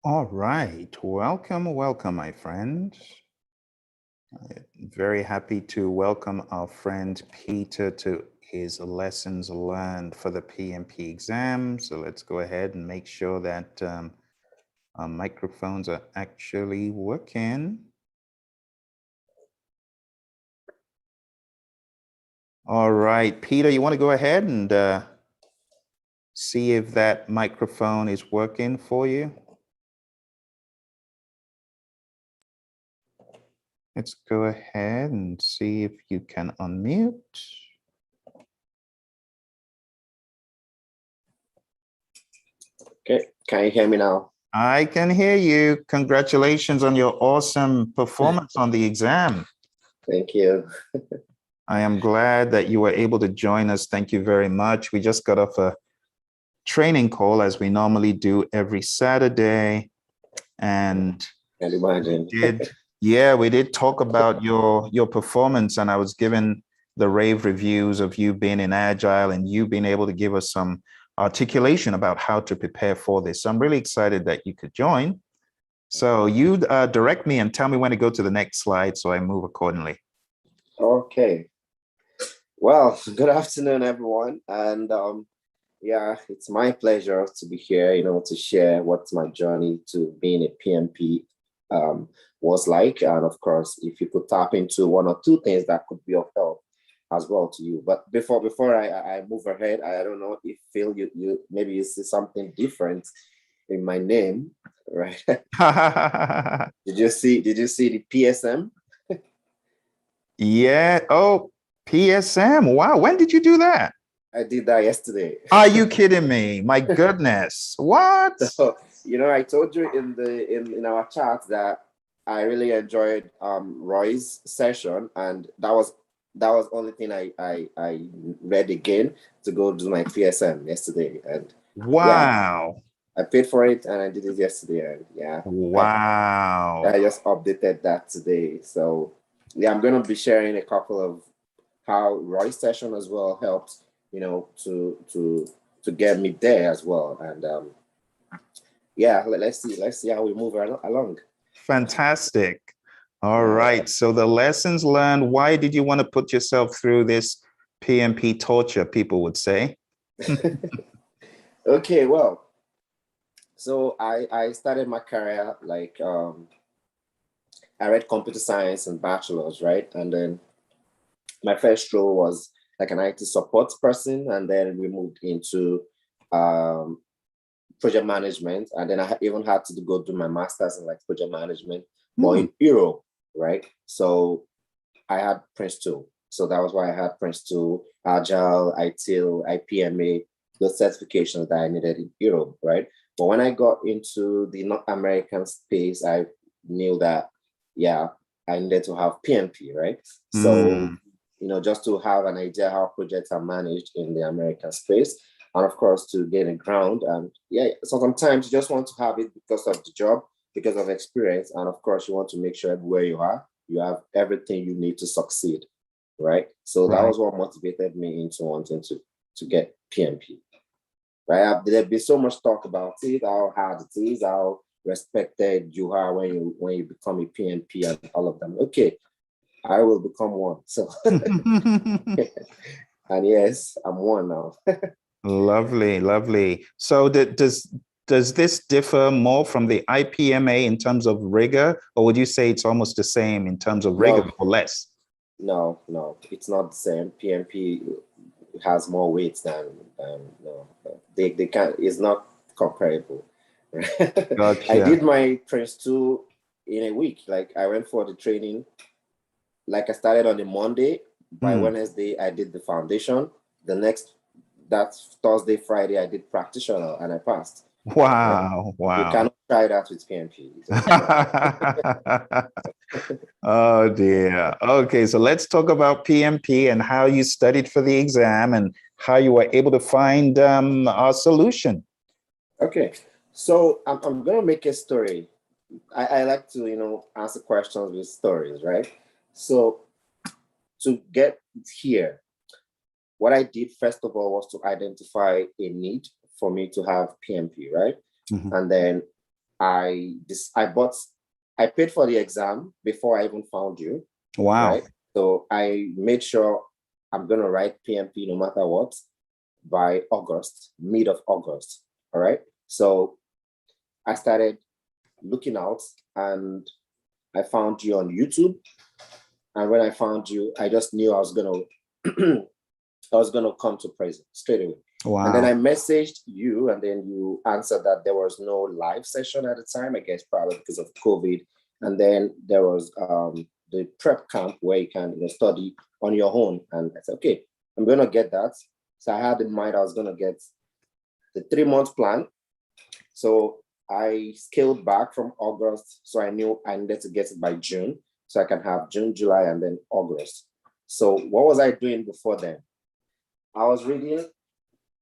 All right. Welcome, my friend. I'm very happy to welcome our friend Peter to his lessons learned for the PMP exam. So let's go ahead and make sure that our microphones are actually working. All right, Peter, you want to go ahead and see if that microphone is working for you? Let's go ahead and see if you can unmute. Okay, can you hear me now? I can hear you. Congratulations on your awesome performance on the exam. Thank you. I am glad that you were able to join us. Thank you very much. We just got off a training call as we normally do every Saturday. And Can imagine. we did talk about your performance, and I was given the rave reviews of you being in Agile and you being able to give us some articulation about how to prepare for this. So I'm really excited that you could join. So you direct me and tell me when to go to the next slide so I move accordingly. Okay. Well, good afternoon, everyone. And yeah, it's my pleasure to be here, to share what my journey to being a PMP was like. And of course, if you could tap into one or two things that could be of help as well to you. But before I move ahead, I don't know if Phil, you maybe you see something different in my name, right? Did you see the PSM? Yeah. Oh, PSM. Wow. When did you do that? I did that yesterday. Are you kidding me? My goodness. What? So, I told you in our chat that I really enjoyed Roy's session, and that was only thing I read again to go do my PSM yesterday. And wow. Yeah, I paid for it and I did it yesterday. And yeah. Wow. I just updated that today. So yeah, I'm gonna be sharing a couple of how Roy's session as well helped, to get me there as well. And yeah, let's see how we move along. Fantastic. All right. So the lessons learned, why did you want to put yourself through this PMP torture, people would say? Okay, well, so I started my career like I read computer science and bachelor's, right? And then my first role was like an IT support person, and then we moved into project management, and then I even had to go do my master's in like project management, but in Europe, right? So I had Prince 2. So that was why I had Prince 2, Agile, ITIL, IPMA, those certifications that I needed in Europe, right? But when I got into the North American space, I knew that, yeah, I needed to have PMP, right? So, just to have an idea how projects are managed in the American space, and of course to gain a ground. And yeah, so sometimes you just want to have it because of the job, because of experience, and of course you want to make sure where you are, you have everything you need to succeed, right? So that was what motivated me into wanting to get PMP, right? There'd be so much talk about it, how hard it is, how respected you are when you become a PMP and all of them. Okay, I will become one. So, and yes, I'm one now. Lovely, lovely. So does this differ more from the IPMA in terms of rigor, or would you say it's almost the same in terms of rigor or less? No, it's not the same. PMP has more weight than no. They can't. It's not comparable. Gotcha. I did my Prince 2 in a week. Like I went for the training. Like I started on a Monday. By Wednesday, I did the foundation. That Thursday, Friday, I did practitioner and I passed. Wow, wow. You cannot try that with PMP. Oh dear. Okay, so let's talk about PMP and how you studied for the exam and how you were able to find a solution. Okay, so I'm going to make a story. I like to, answer questions with stories, right? So to get here, what I did first of all was to identify a need for me to have PMP, right? And then I paid for the exam before I even found you. Wow. Right. So I made sure I'm going to write PMP no matter what by August, mid of August. All right. So I started looking out and I found you on YouTube. And when I found you, I just knew I was going to come to Praizion straight away. Wow. And then I messaged you, and then you answered that there was no live session at the time, I guess probably because of COVID. And then there was the prep camp where you can study on your own. And I said, okay, I'm going to get that. So I had in mind I was going to get the 3-month plan. So I scaled back from August. So I knew I needed to get it by June. So I can have June, July, and then August. So what was I doing before then? I was reading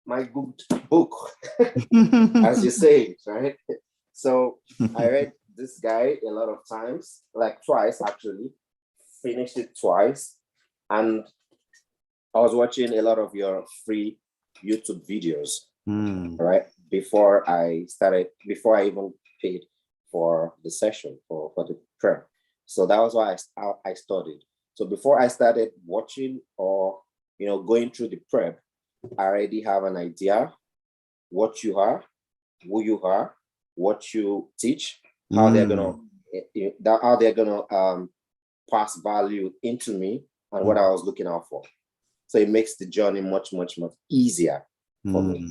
my good book, as you say, right? So I read this guy a lot of times, like twice actually, finished it twice. And I was watching a lot of your free YouTube videos, right? Before I even paid for the session, for the prep. So that was why I studied. So before I started watching or going through the prep, I already have an idea what you are, who you are, what you teach, how they're gonna pass value into me and what I was looking out for. So it makes the journey much, much, much easier for me.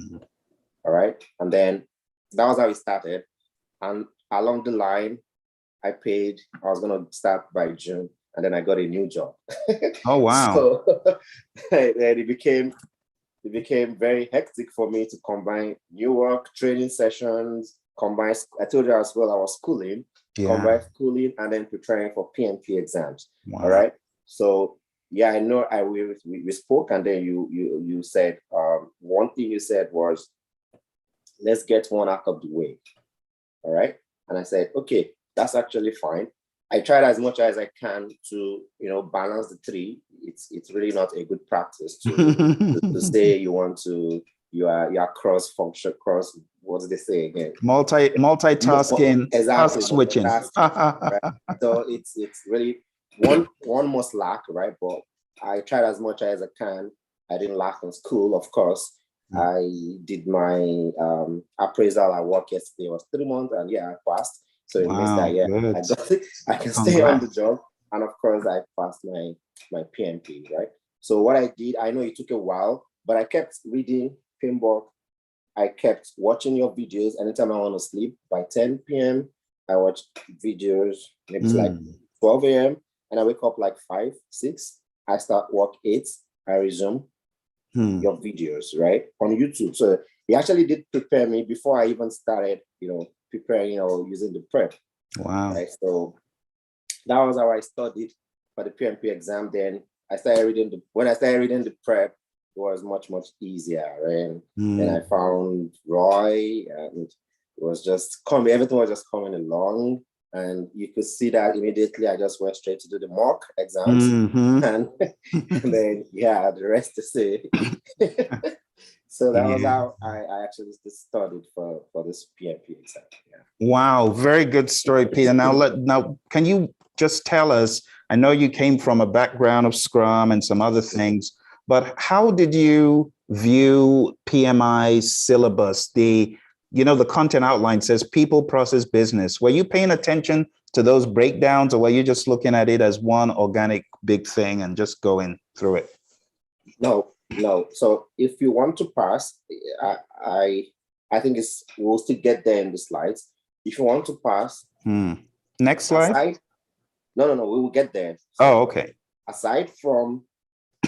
All right. And then that was how it started. And along the line, I was gonna start by June, and then I got a new job. Oh wow. So it became very hectic for me to combine new work, training sessions, I told you as well, I was schooling, combine schooling and then preparing for PMP exams. Wow. All right. So yeah, I know we spoke, and then you said one thing you said was, let's get one out of the way. All right. And I said, okay, that's actually fine. I tried as much as I can to, balance the three. It's really not a good practice to say you are cross function, what do they say again? Multitasking, exactly, task switching. Right? So it's really one must lack, right? But I tried as much as I can. I didn't lack in school, of course. I did my appraisal at work yesterday. It was 3 months, and I passed. So it means that I got it. I can stay on the job, and of course I passed my PMP, right? So what I did, I know it took a while, but I kept reading Pinbook. I kept watching your videos. Anytime I want to sleep, by 10 p.m. I watch videos. Maybe it's like 12 a.m. and I wake up like 5, 6. I start work 8. I resume your videos, right, on YouTube. So he actually did prepare me before I even started, preparing using the prep. Wow. Right. So that was how I studied for the PMP exam. Then when I started reading the prep, it was much, much easier. Right? And I found Roy, and it was just everything was just coming along. And you could see that immediately. I just went straight to do the mock exams, and then the rest to say. So that was how I actually studied for this PMP exam. Yeah. Wow, very good story, Peter. Now, can you just tell us? I know you came from a background of Scrum and some other things, but how did you view PMI's syllabus? The content outline says people, process, business. Were you paying attention to those breakdowns, or were you just looking at it as one organic big thing and just going through it? No. So if you want to pass, I think we'll still get there in the slides. If you want to pass, next slide. No, we will get there. So, oh, okay. Aside from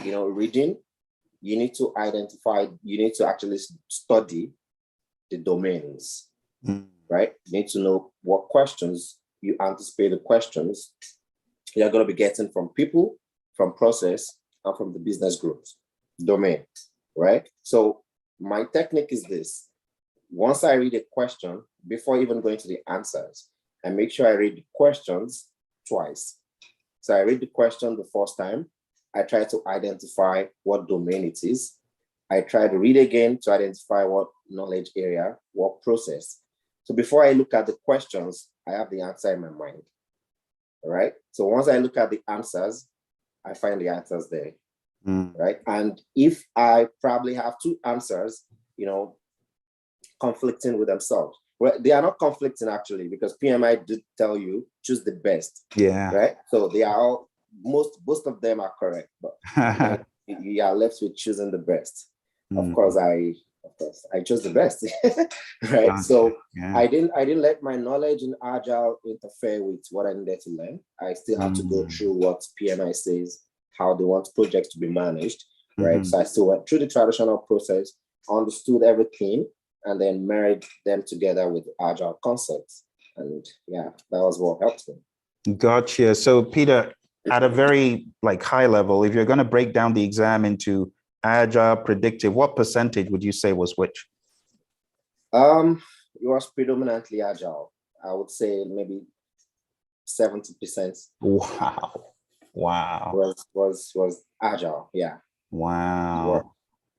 reading, you need to actually study the domains, right? You need to know what questions you anticipate the questions you're going to be getting from people, from process, and from the business groups domain, right? So my technique is this. Once I read a question, before even going to the answers, I make sure I read the questions twice. So I read the question the first time. I try to identify what domain it is. I try to read again to identify what knowledge area, what process. So before I look at the questions, I have the answer in my mind. All right. So once I look at the answers, I find the answers there. Right. And if I probably have two answers, conflicting with themselves. Well, they are not conflicting actually, because PMI did tell you choose the best. Yeah. Right. So they are all, most of them are correct, but you are left with choosing the best. Of course, I chose the best. Right. So I didn't let my knowledge in Agile interfere with what I needed to learn. I still have to go through what PMI says, how they want projects to be managed. Right. So I still went through the traditional process, understood everything, and then married them together with Agile concepts. And yeah, that was what helped me. Gotcha. So Peter, at a very high level, if you're going to break down the exam into Agile, predictive, what percentage would you say was which? It was predominantly Agile. I would say maybe 70%. Wow. Was Agile. Yeah. Wow. Yeah.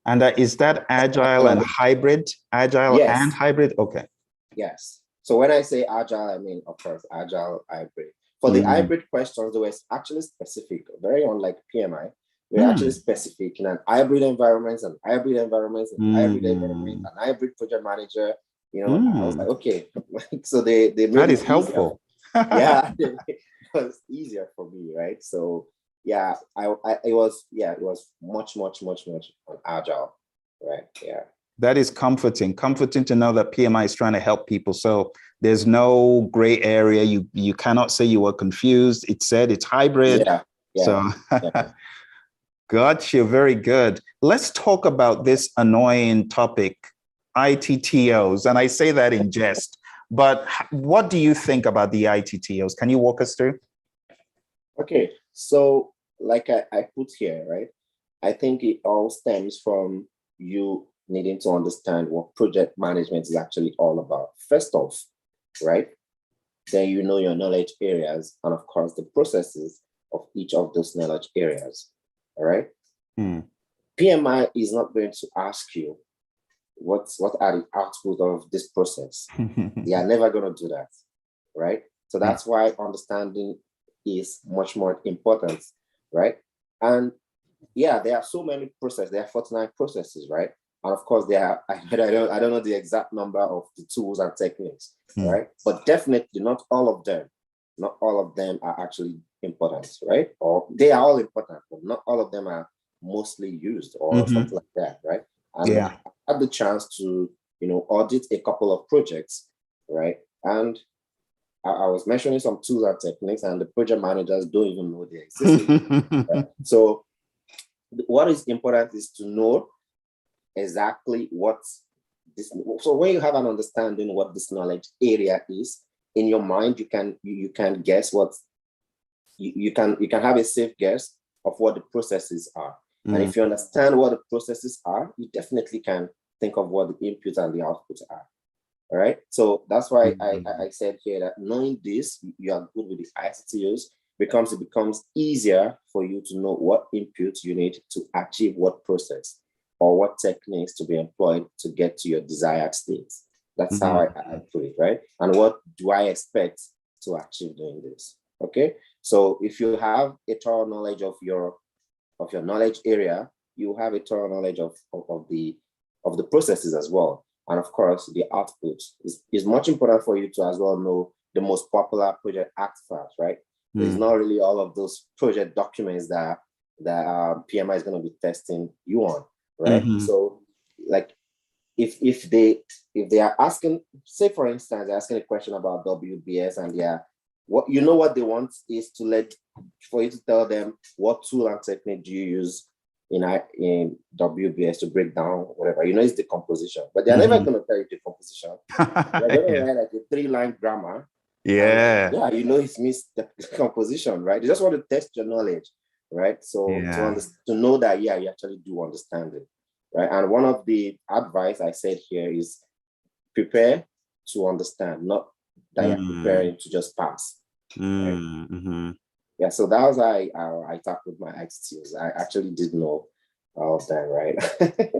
And is that Agile and hybrid? Agile and hybrid? Okay. Yes. So when I say Agile, I mean, of course, Agile, hybrid. For the hybrid questions, they were actually specific, very unlike PMI. We're actually specific in an hybrid environment and hybrid environments and hybrid environment and hybrid project manager. I was like, okay. So they made that is helpful. Yeah, it was easier for me, right? So yeah, it was much on Agile, right? Yeah. That is comforting to know that PMI is trying to help people. So there's no gray area. You cannot say you were confused. It said it's hybrid. Yeah. So gotcha. Very good. Let's talk about this annoying topic, ITTOs. And I say that in jest, but what do you think about the ITTOs? Can you walk us through? Okay. So like I put here, right? I think it all stems from you needing to understand what project management is actually all about. First off, right? Then you know your knowledge areas and of course the processes of each of those knowledge areas. All right. PMI is not going to ask you what are the output of this process. They are never going to do that. Right. So that's why understanding is much more important. Right. And yeah, there are so many processes. There are 49 processes, right? And of course, there are, I don't know the exact number of the tools and techniques, right? But definitely not all of them are actually important, right? Or they are all important, but not all of them are mostly used or something like that, right? And I had the chance to, audit a couple of projects, right? And I was mentioning some tools and techniques, and the project managers don't even know they exist. Right? So what is important is to know exactly what this. So when you have an understanding what this knowledge area is in your mind, you can guess what you can have a safe guess of what the processes are. And if you understand what the processes are, you definitely can think of what the inputs and the outputs are. All right. So that's why I said here that knowing this, you are good with the ITTOs. It becomes easier for you to know what inputs you need to achieve what process or what techniques to be employed to get to your desired state. That's how I put it, right? And what do I expect to achieve doing this? Okay. So if you have a thorough knowledge of your knowledge area, you have a thorough knowledge of the processes as well. And of course, the output is much important for you to as well know the most popular project artifacts, right? It's not really all of those project documents that PMI is going to be testing you on, right? So, like, if they are asking, say for instance, they're asking a question about WBS, and what they want is for you to tell them what tool and technique do you use in WBS to break down whatever. It's the composition, but they're never going to tell you the composition. They're going to write like a 3-line grammar. Yeah. It means the composition, right? They just want to test your knowledge, right? So to know that, you actually do understand it, right? And one of the advice I said here is prepare to understand, not that you're preparing to just pass. Right? Yeah, so that was how I tackled my ITTOs. I actually did know all of them, right?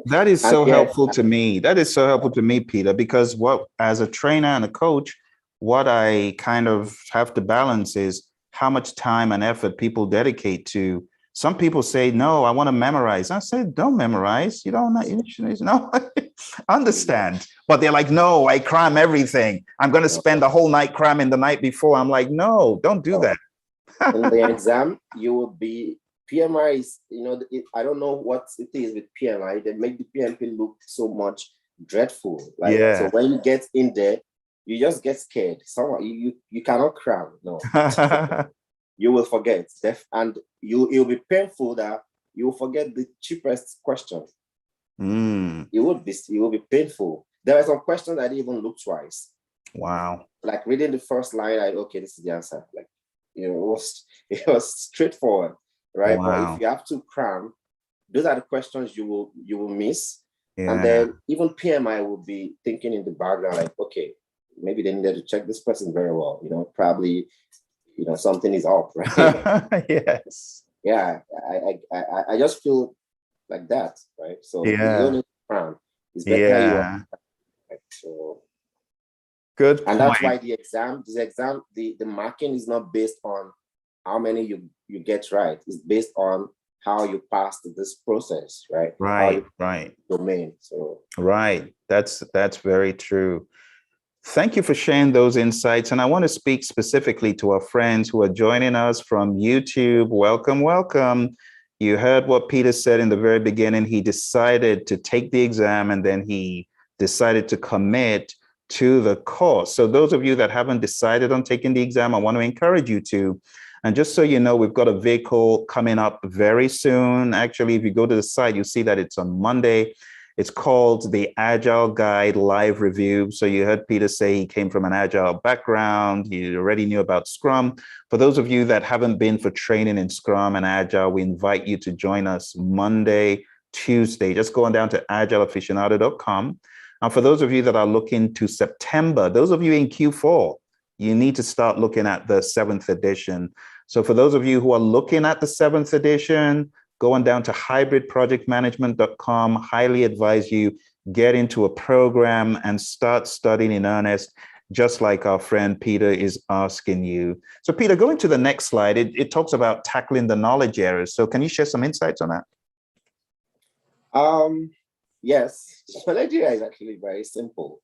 That is And so yeah, helpful to me. That is so helpful to me, Peter, because what, as a trainer and a coach, what I kind of have to balance is how much time and effort people dedicate to. Some people say, no, I want to memorize. I said, don't memorize. You don't know. You should know. Understand. But they're like, no, I cram everything. I'm going to spend the whole night cramming the night before. I'm like, no, don't do that. in the exam, you will be PMI is, I don't know what it is with PMI. They make the PMP look so much dreadful. Like, so Yeah. when you get in there, you just get scared. Someone you cannot cram. No, you will forget. And it'll be painful that you will forget the cheapest question. It will be painful. There are some questions I didn't even look twice. Wow. Like reading the first line, okay, this is the answer. Like, it was straightforward, right? Wow. But if you have to cram, those are the questions you will miss. Yeah. And then even PMI will be thinking in the background, like, okay, maybe they needed to check this person very well. Probably, something is up, right? Yes. Yeah, I just feel like that, right? So you don't need to cram. It's better you are. Right? So good point. And that's why the marking is not based on how many you get right. It's based on how you passed this process, right? Right. Domain. So right. That's very true. Thank you for sharing those insights. And I want to speak specifically to our friends who are joining us from YouTube. Welcome, welcome. You heard what Peter said in the very beginning. He decided to take the exam and then he decided to commit to the course. So those of you that haven't decided on taking the exam, I want to encourage you to. And just so you know, we've got a vehicle coming up very soon. Actually, if you go to the site, you'll see that it's on Monday. It's called the Agile Guide Live Review. So you heard Peter say he came from an Agile background. He already knew about Scrum. For those of you that haven't been for training in Scrum and Agile, we invite you to join us Monday, Tuesday. Just go on down to agileaficionado.com. And for those of you that are looking to September, those of you in Q4, you need to start looking at the 7th edition. So for those of you who are looking at the 7th edition, go on down to hybridprojectmanagement.com. Highly advise you get into a program and start studying in earnest, just like our friend Peter is asking you. So Peter, going to the next slide, it talks about tackling the knowledge areas. So can you share some insights on that? Yes, knowledge area is actually very simple,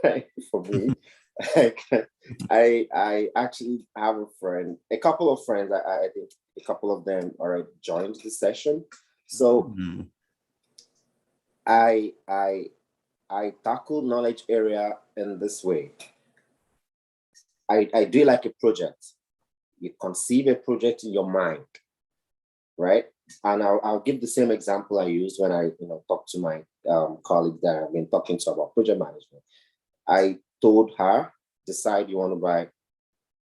right? For me. I actually have a couple of friends. I think a couple of them already joined the session. So I tackle knowledge area in this way. I do like a project. You conceive a project in your mind, right? And I'll give the same example I used when I talk to my colleague that I've been talking to about project management. I told her, decide you want to buy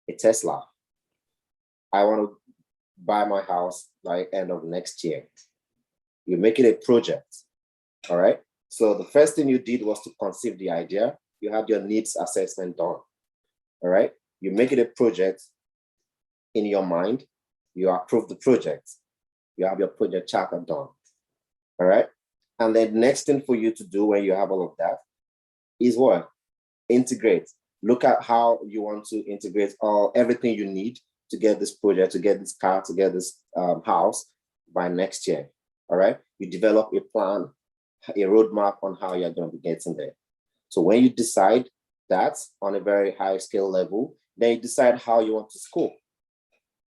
a Tesla. I want to buy my house by end of next year. You make it a project, all right? So the first thing you did was to conceive the idea. You had your needs assessment done, all right? You make it a project in your mind. You approve the project. You have your project charter done, all right? And then the next thing for you to do when you have all of that is what? Integrate. Look at how you want to integrate everything you need to get this project, to get this car, to get this house by next year. All right. You develop a plan, a roadmap on how you're going to be getting there. So when you decide that on a very high scale level, then you decide how you want to scope.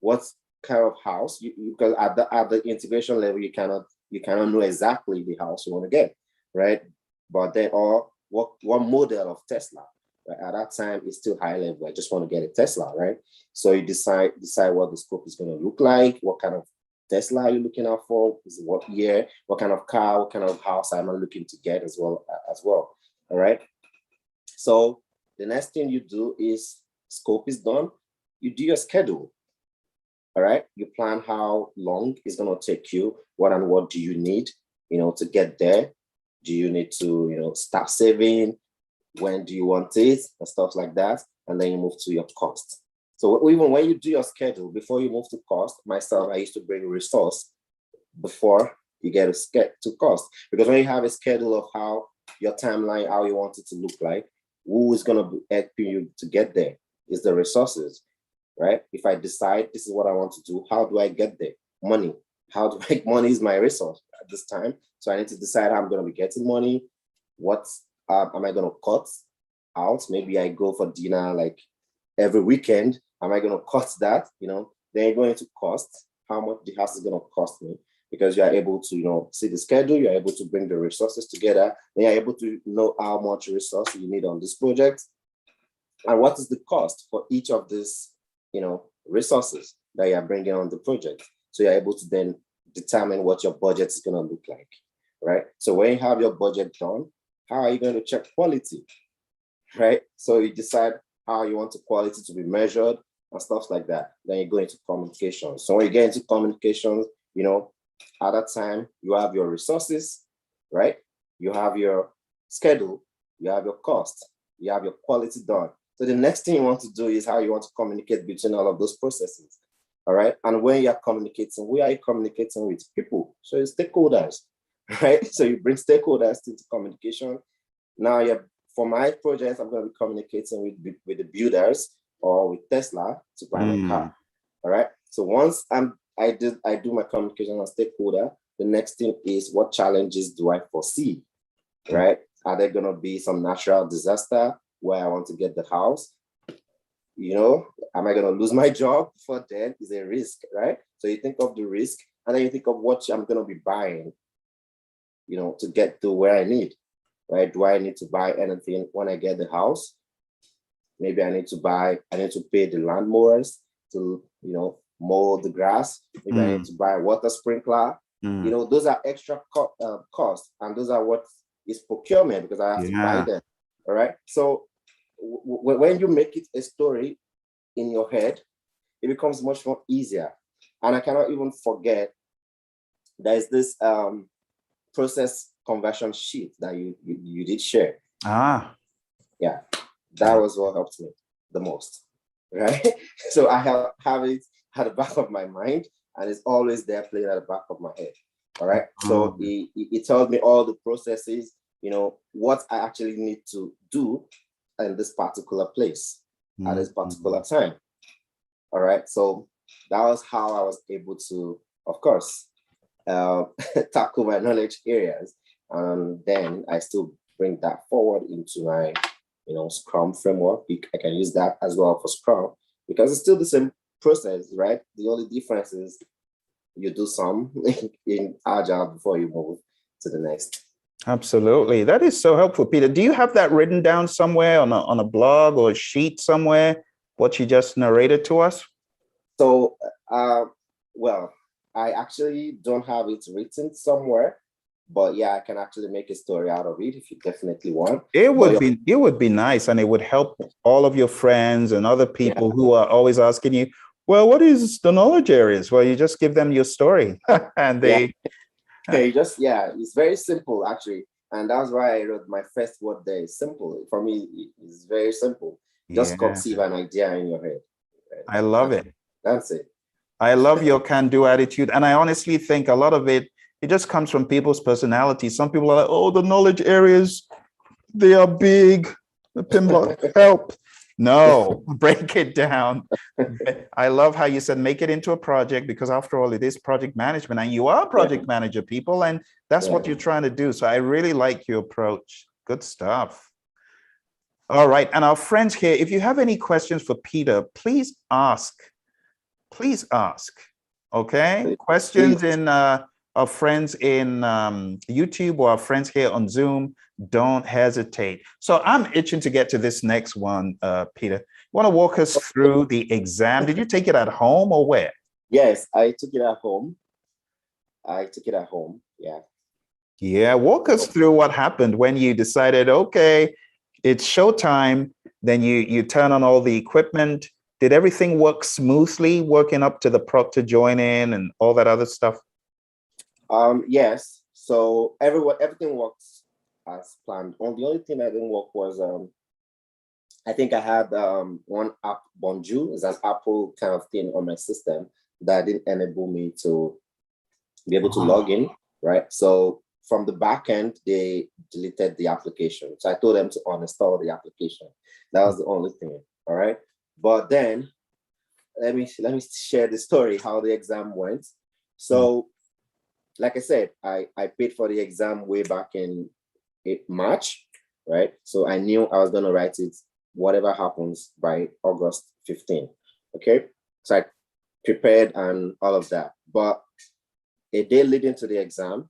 What kind of house? Because at the integration level, you cannot know exactly the house you want to get, right? But then, or what model of Tesla? Right? At that time, it's still high level. I just want to get a Tesla, right? So you decide what the scope is going to look like. What kind of Tesla are you looking out for? Is it what year? What kind of car? What kind of house am I looking to get as well? All right. So the next thing you do is scope is done. You do your schedule. All right. You plan how long it's going to take you. What do you need, to get there? Do you need to, start saving? When do you want it? And stuff like that. And then you move to your cost. So even when you do your schedule, before you move to cost, myself, I used to bring resource before you get to cost. Because when you have a schedule of how your timeline, how you want it to look like, who is going to help you to get there is the resources, right? If I decide this is what I want to do, how do I get there? Money. Money is my resource at this time. So I need to decide how I'm going to be getting money. What am I going to cut out? Maybe I go for dinner like every weekend. Am I going to cut that? Then you're going to cost how much the house is going to cost me, because you are able to, see the schedule. You're able to bring the resources together. Then you're able to know how much resource you need on this project and what is the cost for each of these, resources that you're bringing on the project. So you're able to then determine what your budget is going to look like, right? So when you have your budget done, how are you going to check quality, right? So you decide how you want the quality to be measured and stuff like that. Then you go into communications. So when you get into communications, at that time, you have your resources, right? You have your schedule, you have your cost, you have your quality done. So the next thing you want to do is how you want to communicate between all of those processes, all right? And when you're communicating, who are you communicating with? People, so it's stakeholders, right? So you bring stakeholders into communication. Now, for my project, I'm going to be communicating with the builders or with Tesla to buy my car, all right? So once I do my communication as stakeholder, the next thing is what challenges do I foresee, right? Are there going to be some natural disaster where I want to get the house? Am I going to lose my job before then? Is a risk, right? So you think of the risk, and then you think of what I'm going to be buying, to get to where I need, right? Do I need to buy anything when I get the house? Maybe I need to pay the landlords to, mow the grass. Maybe I need to buy a water sprinkler. Those are extra costs, and those are what is procurement, because I have to buy them. All right. So when you make it a story in your head, it becomes much more easier. And I cannot even forget, there's this process conversion sheet that you did share. Yeah, that was what helped me the most, right? So I have it at the back of my mind, and it's always there playing at the back of my head. All right. So it told me all the processes, what I actually need to do in this particular place at this particular time. All right. So that was how I was able to, of course, tackle my knowledge areas. And then I still bring that forward into my, Scrum framework. I can use that as well for Scrum, because it's still the same process, right? The only difference is you do some in Agile before you move to the next. Absolutely. That is so helpful, Peter. Do you have that written down somewhere on a blog or a sheet somewhere, what you just narrated to us? So, well, I actually don't have it written somewhere, but yeah, I can actually make a story out of it if you definitely want. It would be nice, and it would help all of your friends and other people who are always asking you, well, what is the knowledge areas? Well, you just give them your story and they... it's very simple, actually. And that's why I wrote my first word there is simple. For me, it's very simple. Just conceive an idea in your head. Right? I love it. That's it. I love your can-do attitude. And I honestly think a lot of it just comes from people's personalities. Some people are like, oh, the knowledge areas, they are big. The pinball, help. No, break it down. I love how you said make it into a project, because after all, it is project management, and you are a project manager, people, and that's what you're trying to do. So I really like your approach. Good stuff. All right. And our friends here, if you have any questions for Peter, please ask. Please ask. Okay. Questions in our friends in YouTube or our friends here on Zoom, don't hesitate. So I'm itching to get to this next one, Peter. You want to walk us through the exam? Did you take it at home or where? Yes, I took it at home. Yeah. Yeah. Walk us through what happened when you decided, okay, it's showtime. Then you turn on all the equipment. Did everything work smoothly, working up to the proctor join in and all that other stuff? Yes. So everything works as planned. The only thing that didn't work was I think I had one app, Bonjour, is an Apple kind of thing on my system that didn't enable me to be able to log in. right? So from the back end, they deleted the application. So I told them to uninstall the application. That was the only thing, all right? But then let me share the story how the exam went. So like I said, I paid for the exam way back in March, right? So I knew I was going to write it, whatever happens, by August 15. Okay. So I prepared and all of that. But a day leading to the exam,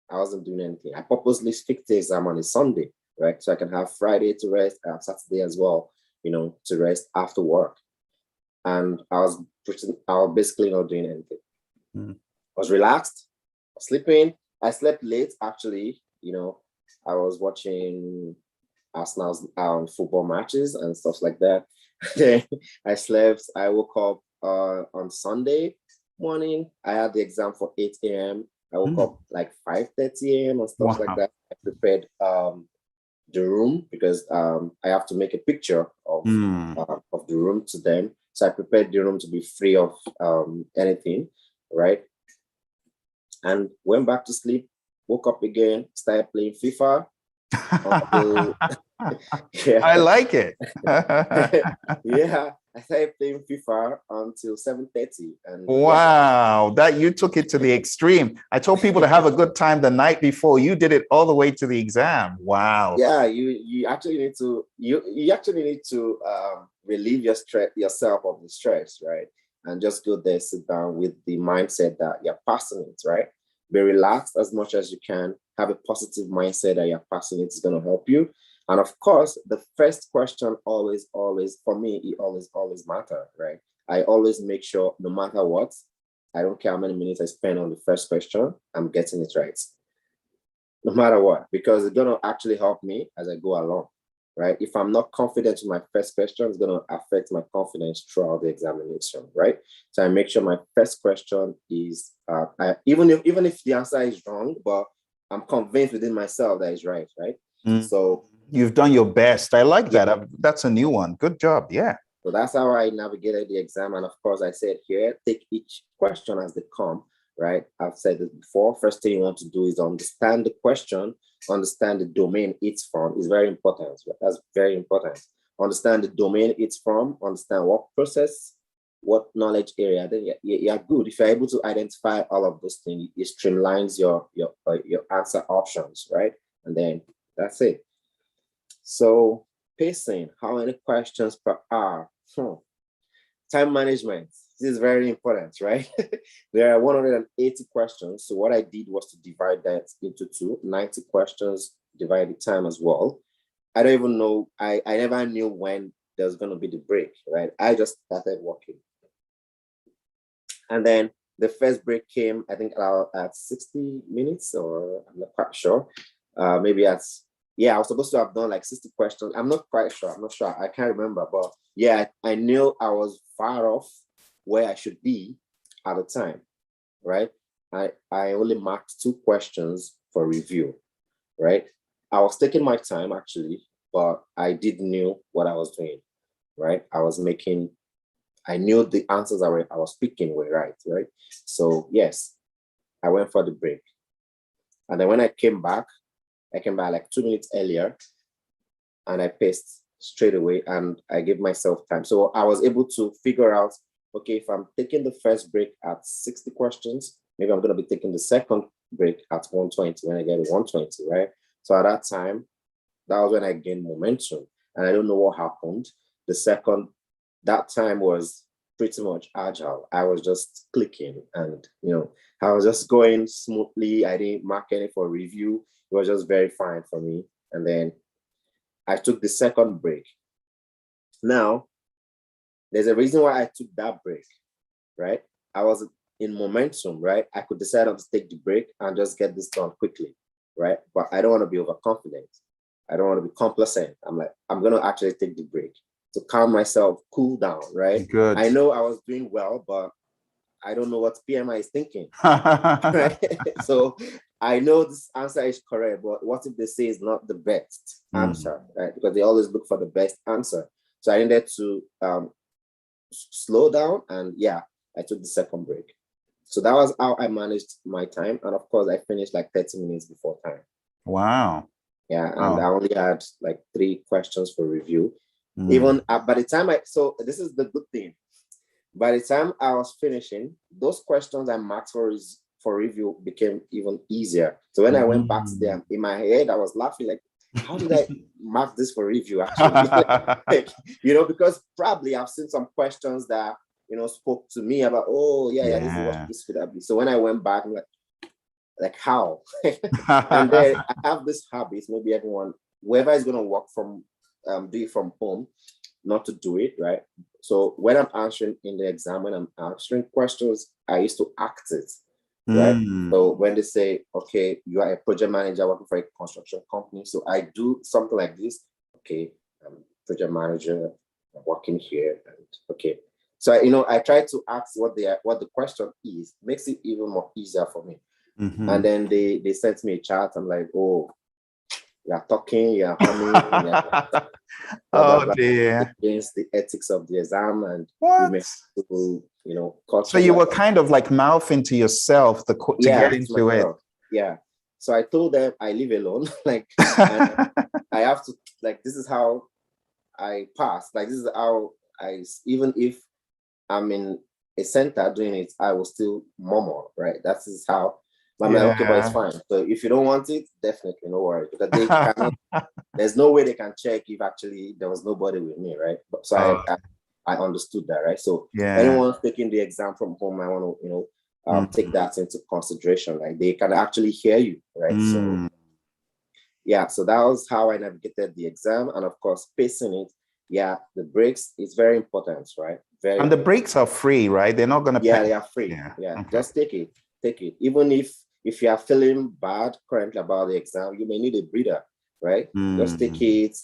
I wasn't doing anything. I purposely fixed the exam on a Sunday, right? So I can have Friday to rest, and Saturday as well, to rest after work. And I was basically not doing anything. I was relaxed, sleeping. I slept late, actually. I was watching Arsenal's football matches and stuff like that. Then I slept. I woke up on Sunday morning. I had the exam for 8 a.m. I woke up like 5:30 a.m. and stuff like that. I prepared the room because I have to make a picture of the room to them. So I prepared the room to be free of anything, right? And went back to sleep, woke up again, started playing FIFA. I like it. Yeah, I started playing FIFA until 7:30. And wow, that you took it to the extreme. I told people to have a good time the night before. You did it all the way to the exam. Wow. Yeah, you actually need to relieve yourself of the stress, right? And just go there, sit down with the mindset that you're passing it, right? Be relaxed as much as you can. Have a positive mindset that you're passing it is going to help you. And of course, the first question always, for me, it always matter, right? I always make sure, no matter what, I don't care how many minutes I spend on the first question, I'm getting it right. No matter what, because it's going to actually help me as I go along, right? If I'm not confident in my first question, it's going to affect my confidence throughout the examination, right? So I make sure my first question is, even if the answer is wrong, but I'm convinced within myself that it's right? So you've done your best. I like that. That's a new one. Good job. Yeah. So that's how I navigated the exam. And of course, I said here, take each question as they come, right? I've said this before. First thing you want to do is understand the question, understand the domain it's from. Is very important. That's very important. Understand the domain it's from, understand what process, what knowledge area. Then you're good. If you're able to identify all of those things, it streamlines your answer options, right? And then that's it. So pacing, how many questions per hour? Time management. This is very important, right? There are 180 questions. So what I did was to divide that into 90 questions, divide the time as well. I don't even know. I never knew when there's going to be the break, right? I just started working. And then the first break came, I think, at 60 minutes, or I'm not quite sure. Maybe I was supposed to have done like 60 questions. I'm not quite sure. I'm not sure. I can't remember. But yeah, I knew I was far off where I should be at the time, right? I only marked 2 questions for review, right? I was taking my time, actually, but I did knew what I was doing, right? I knew the answers I was picking were right? So yes, I went for the break. And then when I came back like 2 minutes earlier, and I paced straight away, and I gave myself time. So I was able to figure out, okay, if I'm taking the first break at 60 questions, maybe I'm going to be taking the second break at 120 when I get to 120, right? So at that time, that was when I gained momentum. And I don't know what happened. That time was pretty much agile. I was just clicking, and I was just going smoothly. I didn't mark any for review. It was just very fine for me. And then I took the second break. Now, there's a reason why I took that break, right? I was in momentum, right? I could decide not to take the break and just get this done quickly, right? But I don't want to be overconfident. I don't want to be complacent. I'm going to actually take the break to calm myself, cool down, right? Good. I know I was doing well, but I don't know what PMI is thinking. Right? So I know this answer is correct, but what if they say it's not the best answer, right? Because they always look for the best answer. So I needed to slow down, and I took the second break. So that was how I managed my time. And of course, I finished like 30 minutes before time. Wow. Yeah. And I Wow. only had like 3 questions for review. Mm. Even by the time so this is the good thing. By the time I was finishing, those questions I marked for review became even easier. So when I went back to them, in my head, I was laughing like, how did I mark this for review actually? Like, because probably I've seen some questions that, spoke to me about, this is what this could have been. So when I went back, I'm like how? And then I have this habit, maybe everyone, whoever is going to work from, do it from home, not to do it, right? So when I'm answering in the exam, when I'm answering questions, I used to act it, right? So when they say, okay, you are a project manager working for a construction company. So I do something like this. Okay, I'm project manager, I'm working here. And okay. So, I try to ask what the question is, makes it even more easier for me. And then they sent me a chat. I'm like, oh, you're talking, you're humming, oh dear, against the ethics of the exam, and what? we make people, So you were kind of like mouthing to yourself to get into it. Yeah. So I told them I live alone, like, and I have to, like, this is how I pass. Like, this is how even if I'm in a center doing it, I will still murmur, right? That is how. But I'm like, okay, but it's fine. So if you don't want it, definitely no worries, because they cannot. There's no way they can check if actually there was nobody with me, right? So I understood that, right? So anyone taking the exam from home, I want to, take that into consideration. Like, they can actually hear you, right? So so that was how I navigated the exam, and of course, pacing it. Yeah, the breaks is very important, right? And the breaks are free, right? They're not going to pay. Yeah, they are free. Yeah. Okay. Just take it. Even if you are feeling bad currently about the exam, you may need a breather, right? Just take it,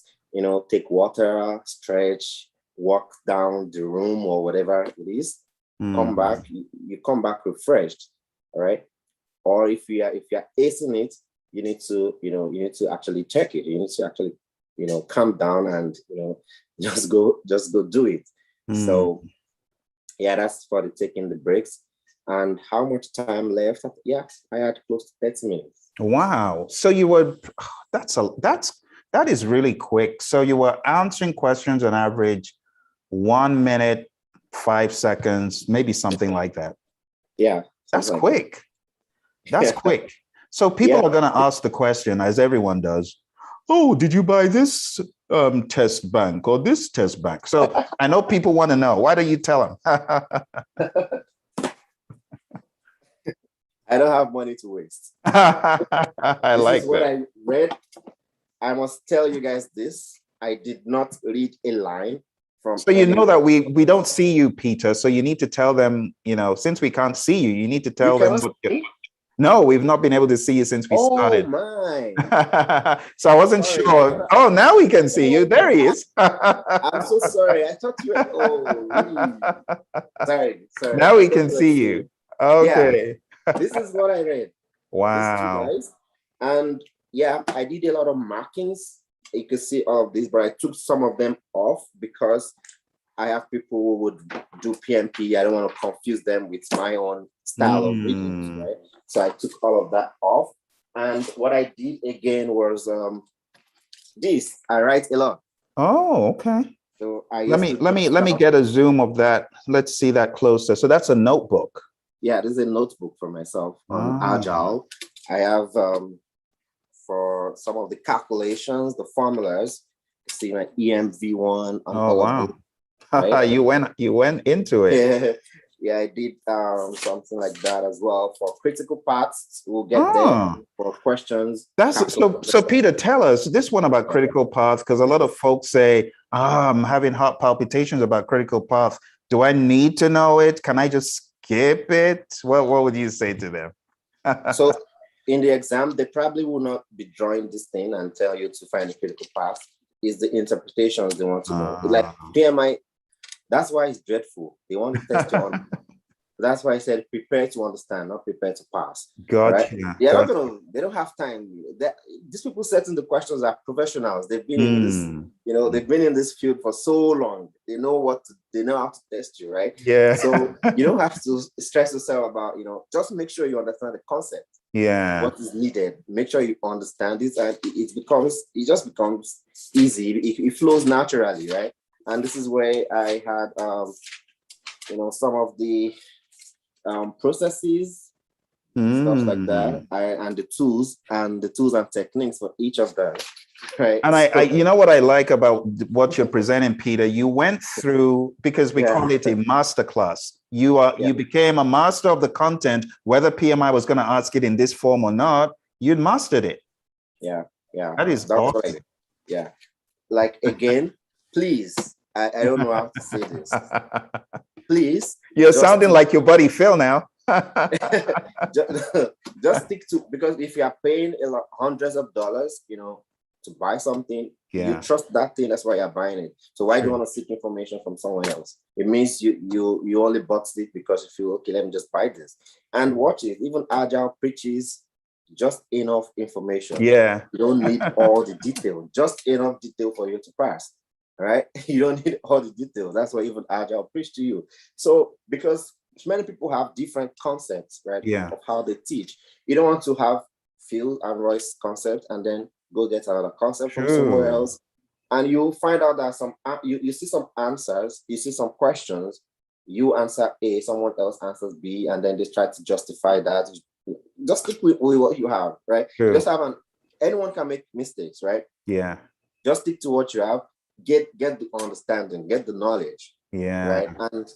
take water, stretch, walk down the room or whatever it is. Come back, you come back refreshed, all right? Or if you're acing it, you need to actually check it. You need to actually, calm down and, just go do it. So that's for taking the breaks. And how much time left? Yeah, I had close to 30 minutes. Wow. So you were, that is really quick. So you were answering questions on average 1 minute, 5 seconds, maybe something like that. Yeah. That's quick. That's quick. So people are going to ask the question, as everyone does, oh, did you buy this test bank or this test bank? So I know people want to know. Why don't you tell them? I don't have money to waste. This is what I read. I must tell you guys this. I did not read a line from. So you know that we don't see you, Peter. So you need to tell them, since we can't see you, you need to tell them. No, we've not been able to see you since we started. Oh my. So I wasn't sure. Oh, now we can see you. There he is. I'm so sorry. I thought you were, Sorry. Now we can see you. Okay. This is what I read. Wow. And I did a lot of markings. You can see all of this, but I took some of them off because I have people who would do PMP. I don't want to confuse them with my own style of reading, right? So I took all of that off. And what I did again was this. I write a lot. Oh, okay. So let me get a zoom of that. Let's see that closer. So that's a notebook. Yeah, this is a notebook for myself on Agile. I have for some of the calculations, the formulas. You see my EMV1. Oh wow! Right? you went into it. Yeah, I did something like that as well for critical parts. We'll get there for questions. That's so. Peter, tell us this one about critical paths, because a lot of folks say, I'm having heart palpitations about critical paths. Do I need to know it? Can I just skip it? What would you say to them? So in the exam, they probably will not be drawing this thing and tell you to find the critical path. It's the interpretations they want to know. Like PMI, that's why it's dreadful. They want to test you on That's why I said prepare to understand, not prepare to pass. Gotcha. Right? They don't have time. These people setting the questions are professionals. They've been in this, they've been in this field for so long. They know they know how to test you, right? Yeah. So you don't have to stress yourself about, just make sure you understand the concept. Yeah. What is needed. Make sure you understand it, and it just becomes easy. It flows naturally, right? And this is where I had some of the processes, stuff like that, and the tools and techniques for each of them, right? And I what I like about what you're presenting, Peter, you went through, because we call it a master class. You became a master of the content, whether PMI was going to ask it in this form or not. You'd mastered it. Yeah. That is awesome. Yeah. Like, again, please, I don't know how to say this. Please. You're sounding like your buddy Phil now. just stick to, because if you are paying hundreds of dollars, to buy something, you trust that thing. That's why you're buying it. So why do you want to seek information from someone else? It means you only bought it because you feel, okay, let me just buy this and watch it. Even Agile preaches just enough information. Yeah, you don't need all the detail. Just enough detail for you to pass. Right? You don't need all the details. That's why even Agile preach to you. So because many people have different concepts, right? Of how they teach. You don't want to have Phil and Roy's concept and then go get another concept from somewhere else. And you find out that you see some answers, you see some questions, you answer A, someone else answers B, and then they try to justify that. Just stick with what you have, right? Just have anyone can make mistakes, right? Yeah. Just stick to what you have. Get the understanding, get the knowledge, right? And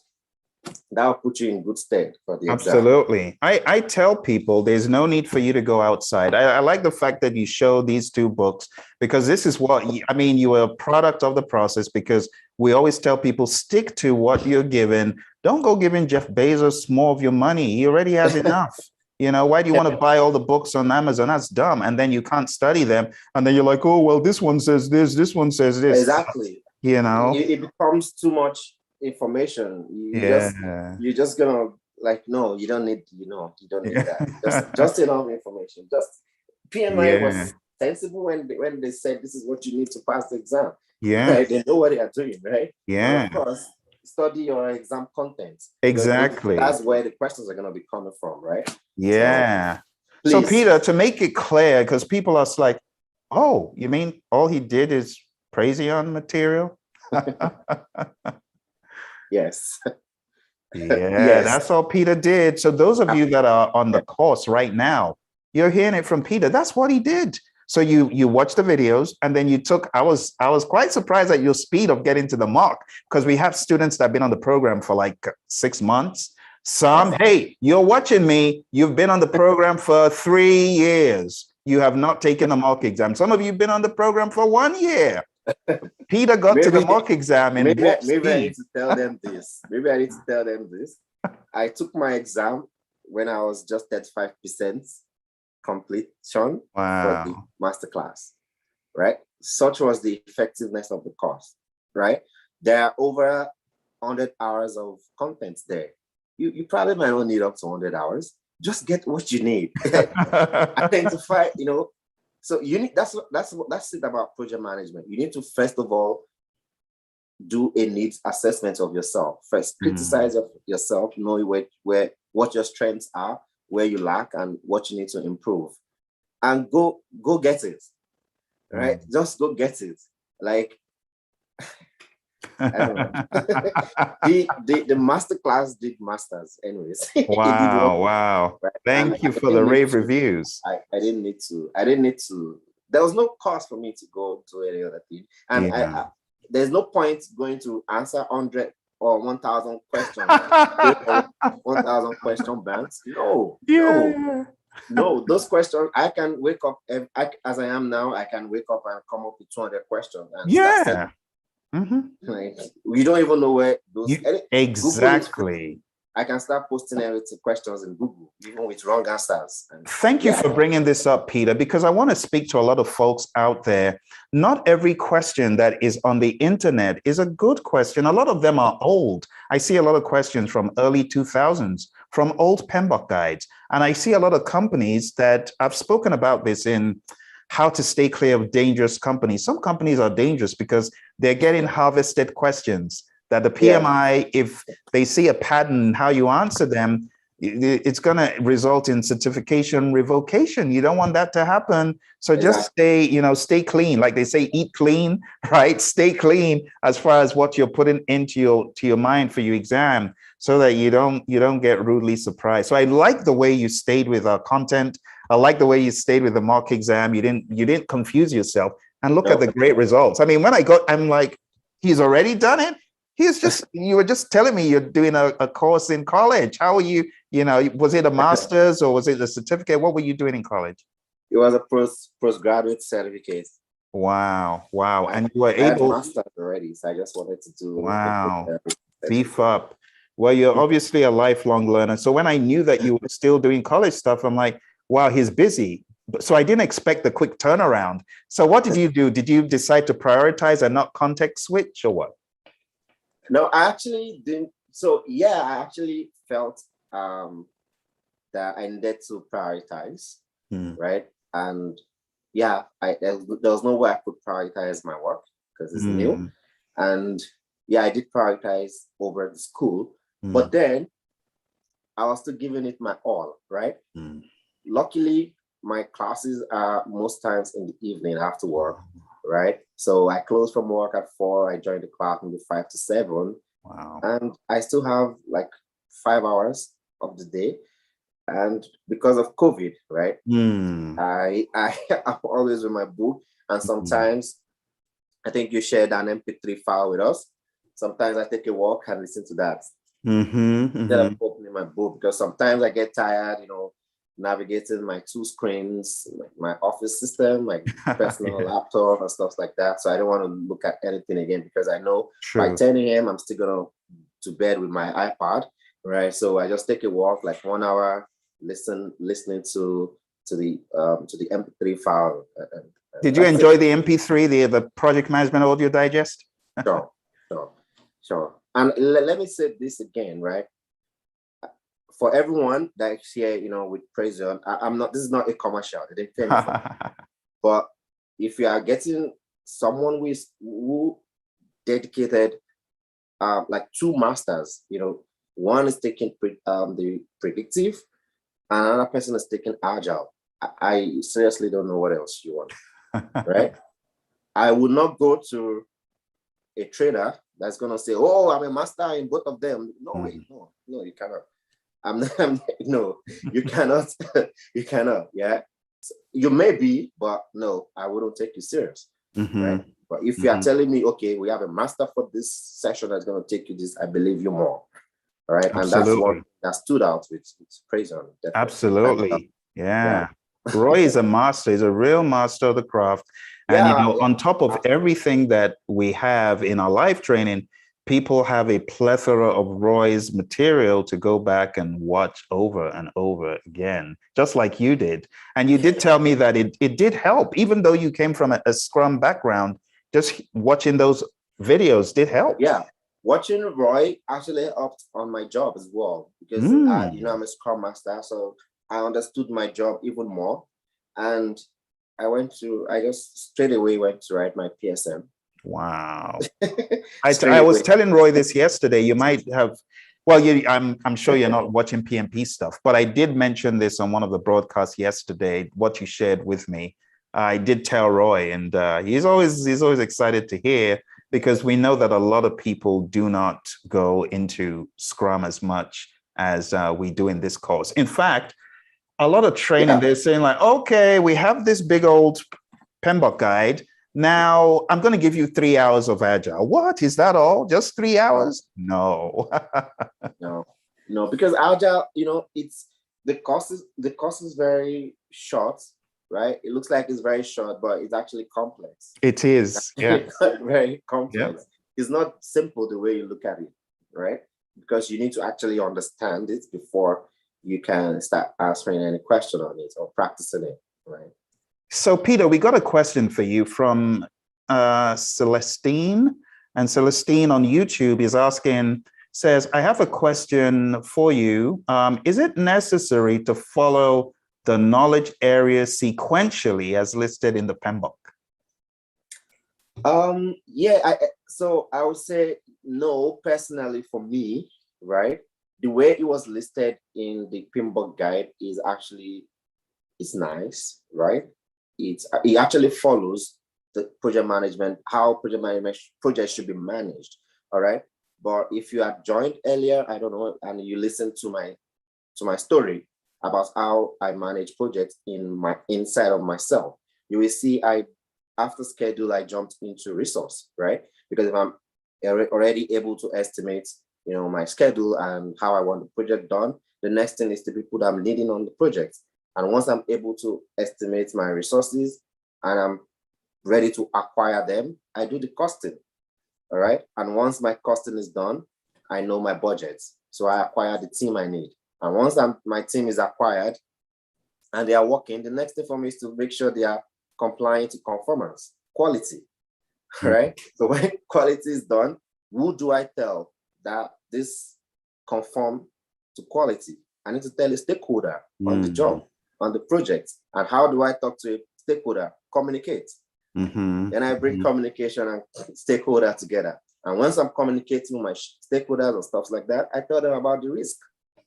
that will put you in good stead for the exam. Absolutely. I tell people there's no need for you to go outside. I like the fact that you show these two books, because this is you are a product of the process, because we always tell people stick to what you're given. Don't go giving Jeff Bezos more of your money. He already has enough. Why do you want to buy all the books on Amazon? That's dumb. And then you can't study them. And then you're like, oh, well, this one says this one says this. Exactly. It becomes too much information. You're just gonna no, you don't need, you don't need that. Just enough information. Just PMI was sensible when they said this is what you need to pass the exam. Yeah. Right? They know what they are doing, right? Yeah. And of course, study your exam content. Exactly. That's where the questions are going to be coming from, right? Yeah. So Peter, to make it clear, because people are like, oh, you mean all he did is Praizion material? Yes. Yes. That's all Peter did. So those of you that are on the course right now, you're hearing it from Peter. That's what he did. So you watch the videos, and then you took, I was quite surprised at your speed of getting to the mark, because we have students that have been on the program for like 6 months. Some, hey, you're watching me. You've been on the program for 3 years. You have not taken the mock exam. Some of you have been on the program for 1 year. Peter got to the mock exam. Maybe I need to tell them this. I took my exam when I was just 35% completion for the masterclass, right? Such was the effectiveness of the course, right? There are over 100 hours of content there. You probably might not need up to 100 hours. Just get what you need. Identify, So you need that's it about project management. You need to first of all do a needs assessment of yourself. First, criticize yourself, know where what your strengths are, where you lack, and what you need to improve, and go get it. Right? Just go get it. Like I don't know. the master class did masters anyways. Wow. Right? Thank you for the rave reviews. I didn't need to. There was no cost for me to go to any other thing. And I there's no point going to answer 100 or 1,000 questions. 1,000 question banks. No. Those questions, I can wake up as I am now. I can wake up and come up with 200 questions. And like, we don't even know where those exactly. I can start posting everything questions in Google, even with wrong answers. Thank you for bringing this up, Peter, because I want to speak to a lot of folks out there. Not every question that is on the internet is a good question. A lot of them are old. I see a lot of questions from early 2000s from old PMBOK guides. And I see a lot of companies that I've spoken about this in how to stay clear of dangerous companies. Some companies are dangerous because they're getting harvested questions that the PMI, if they see a pattern in how you answer them, it's going to result in certification revocation. You don't want that to happen. So just stay clean. Like they say, eat clean, right? Stay clean as far as what you're putting into your mind for your exam, so that you don't get rudely surprised. So I like the way you stayed with our content. I like the way you stayed with the mock exam. You didn't confuse yourself, and look at the great results. I mean, when I'm like, he's already done it. You were just telling me you're doing a course in college. How are you? Was it a master's or was it a certificate? What were you doing in college? It was a postgraduate certificate. Wow. And you were I had able. master's already, so I just wanted to do. Wow. Beef up. Well, you're obviously a lifelong learner. So when I knew that you were still doing college stuff, I'm like, wow, he's busy. So I didn't expect the quick turnaround. So what did you do? Did you decide to prioritize and not context switch, or what? No, I actually didn't. So I actually felt that I needed to prioritize, right? And there was no way I could prioritize my work because it's new. And I did prioritize over the school, but then I was still giving it my all, right? Luckily, my classes are most times in the evening after work, right? So I close from work at 4, I join the class maybe 5 to 7. Wow. And I still have like 5 hours of the day. And because of COVID, right? I'm always with my book. And sometimes I think you shared an MP3 file with us. Sometimes I take a walk and listen to that. Instead of opening my book, because sometimes I get tired, navigating my 2 screens, my office system, my personal laptop and stuff like that. So I don't want to look at anything again, because I know by 10 a.m. I'm still going to bed with my iPad, right? So I just take a walk, like 1 hour, listening to the MP3 file. Did you enjoy the MP3, the Project Management Audio Digest? Sure. And let me say this again, right? For everyone that's here, with Praizion, I'm not. This is not a commercial. They didn't pay me for it. But if you are getting someone who dedicated, like 2 masters, one is taking the predictive, and another person is taking agile. I seriously don't know what else you want, right? I would not go to a trainer that's gonna say, "Oh, I'm a master in both of them." No way, no, you cannot. No, you cannot. You cannot. Yeah, you may be, but no, I wouldn't take you serious, right? But if you are telling me, okay, we have a master for this session that's going to take you this, I believe you more, all right? Absolutely. And that's what that stood out with Praizion. Absolutely, yeah. Roy is a master. He's a real master of the craft. And on top of everything that we have in our live training, people have a plethora of Roy's material to go back and watch over and over again, just like you did. And you did tell me that it did help, even though you came from a Scrum background, just watching those videos did help. Yeah, watching Roy actually helped on my job as well, because I'm a Scrum Master, so I understood my job even more. And I just straight away went to write my PSM. Wow. I was telling Roy this yesterday. You might have, I'm sure you're not watching PMP stuff, but I did mention this on one of the broadcasts yesterday, what you shared with me. I did tell Roy, and he's always excited to hear, because we know that a lot of people do not go into Scrum as much as we do in this course. In fact, a lot of training, they're saying like, okay, we have this big old PMBOK guide. Now I'm going to give you 3 hours of Agile. What, is that all? Just 3 hours? No. No, because Agile, it's the course is very short, right? It looks like it's very short, but it's actually complex. It is. Yeah. Very complex. It's not simple the way you look at it, right? Because you need to actually understand it before you can start answering any question on it or practicing it, right? So, Peter, we got a question for you from Celestine. And Celestine on YouTube is asking, says, I have a question for you. Is it necessary to follow the knowledge areas sequentially as listed in the PMBOK? So I would say no, personally for me, right? The way it was listed in the PMBOK guide is nice, right? It actually follows the project management, how projects should be managed, all right? But if you had joined earlier, I don't know, and you listened to my story about how I manage projects inside of myself, you will see after schedule, I jumped into resource, right? Because if I'm already able to estimate, my schedule and how I want the project done, the next thing is the people that I'm leading on the project. And once I'm able to estimate my resources and I'm ready to acquire them, I do the costing, all right? And once my costing is done, I know my budget. So I acquire the team I need. And once my team is acquired and they are working, the next thing for me is to make sure they are compliant to conformance, quality, right? So when quality is done, who do I tell that this conform to quality? I need to tell a stakeholder on the job, on the project. And how do I talk to a stakeholder? Communicate. Then I bring communication and stakeholder together. And once I'm communicating with my stakeholders and stuff like that, I tell them about the risk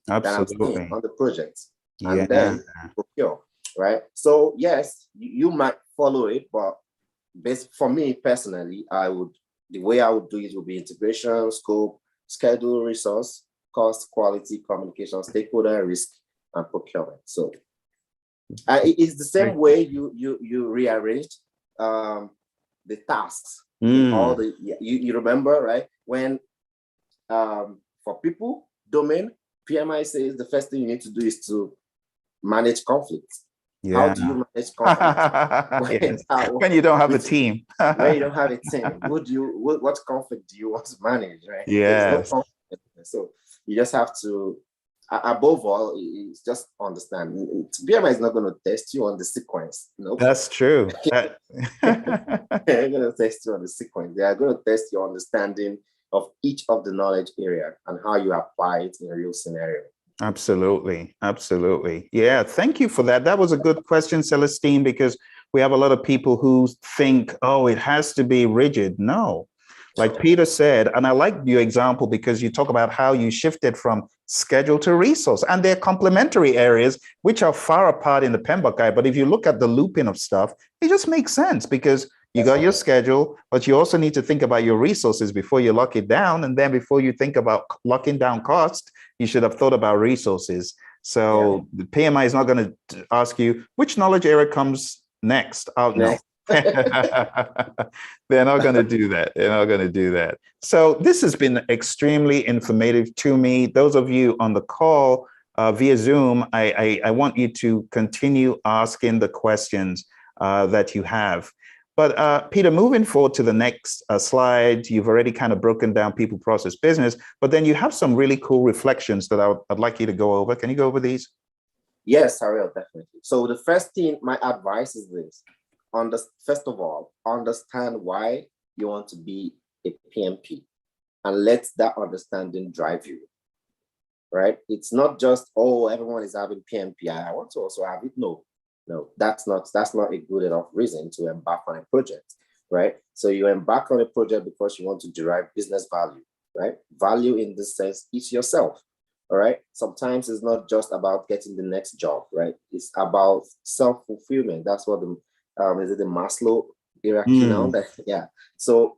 that I'm seeing on the project. And then procure, right? So yes, you might follow it, but for me personally, the way I would do it would be integration, scope, schedule, resource, cost, quality, communication, stakeholder, risk, and procurement. So it's the same way you rearranged the tasks. All the you remember, right? When for people domain, PMI says the first thing you need to do is to manage conflicts. Yeah. How do you manage conflict? When you don't have a team. When you don't have a team, what conflict do you want to manage, right? Yes. No, so you just have to, above all, it's just understand. PMI is not going to test you on the sequence. No, nope. That's true. They're going to test you on the sequence. They are going to test your understanding of each of the knowledge area and how you apply it in a real scenario. Absolutely. Absolutely. Yeah. Thank you for that. That was a good question, Celestine, because we have a lot of people who think, oh, it has to be rigid. No, like Peter said, and I like your example because you talk about how you shifted from schedule to resource, and they're complementary areas which are far apart in the PMBOK guide. But if you look at the looping of stuff, it just makes sense because you got your schedule, but you also need to think about your resources before you lock it down. And then before you think about locking down cost, you should have thought about resources. So the PMI is not going to ask you which knowledge area comes next. Oh, no. They're not going to do that. They're not going to do that. So this has been extremely informative to me. Those of you on the call via Zoom, I want you to continue asking the questions that you have. But Peter, moving forward to the next slide, you've already kind of broken down people, process, business, but then you have some really cool reflections that I'd like you to go over. Can you go over these? Yes, I will, definitely. So the first thing, my advice is this. First of all, understand why you want to be a PMP and let that understanding drive you, right? It's not just, oh, everyone is having PMP, I want to also have it. No, that's not a good enough reason to embark on a project, right? So you embark on a project because you want to derive business value, right? Value in this sense is yourself, all right? Sometimes it's not just about getting the next job, right? It's about self-fulfillment. That's what is it the Maslow hierarchy now? Yeah. So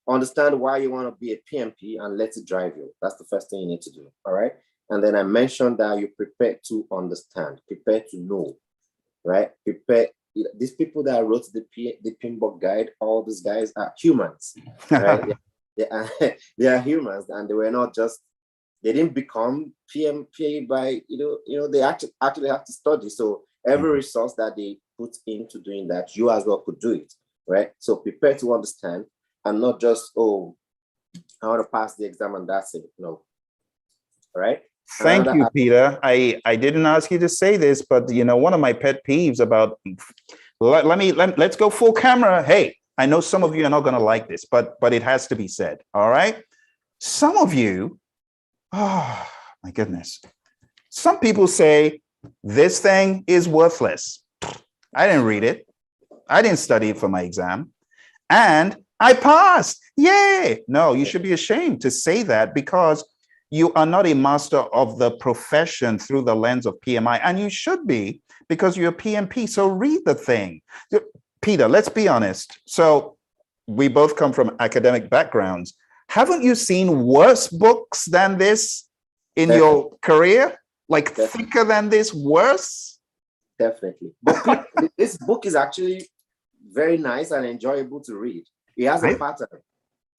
understand why you want to be a PMP and let it drive you. That's the first thing you need to do, all right? And then I mentioned that you prepare to understand, prepare to know, right? Prepare. These people that wrote the PMBOK guide, all these guys are humans, right? They are humans, and they didn't become PMP by, they actually have to study. So every resource that they put into doing that, you as well could do it, right? So prepare to understand and not just, oh, I want to pass the exam and that's it. No, all right? Thank you, Peter. I didn't ask you to say this, but one of my pet peeves about, let's go full camera. Hey, I know some of you are not going to like this, but it has to be said. All right. Some of you Oh, my goodness. Some people say this thing is worthless. I didn't read it. I didn't study it for my exam. And I passed. Yay. No, you should be ashamed to say that because you are not a master of the profession through the lens of PMI. And you should be because you're a PMP. So read the thing. Peter, let's be honest. So we both come from academic backgrounds. Haven't you seen worse books than this in your career? Like thicker than this, worse? Definitely. But this book is actually very nice and enjoyable to read. It has a pattern.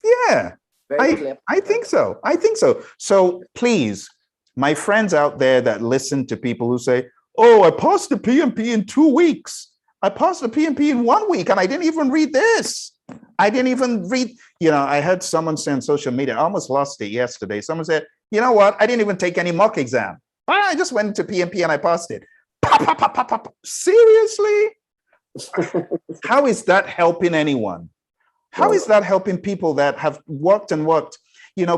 Yeah, I think so. I think so. So please, my friends out there that listen to people who say, oh, I passed the PMP in 2 weeks. I passed the PMP in 1 week and I didn't even read this. I didn't even read, I heard someone say on social media, I almost lost it yesterday. Someone said, you know what? I didn't even take any mock exam. I just went into PMP and I passed it. Seriously? How is that helping anyone? How is that helping people that have worked and worked?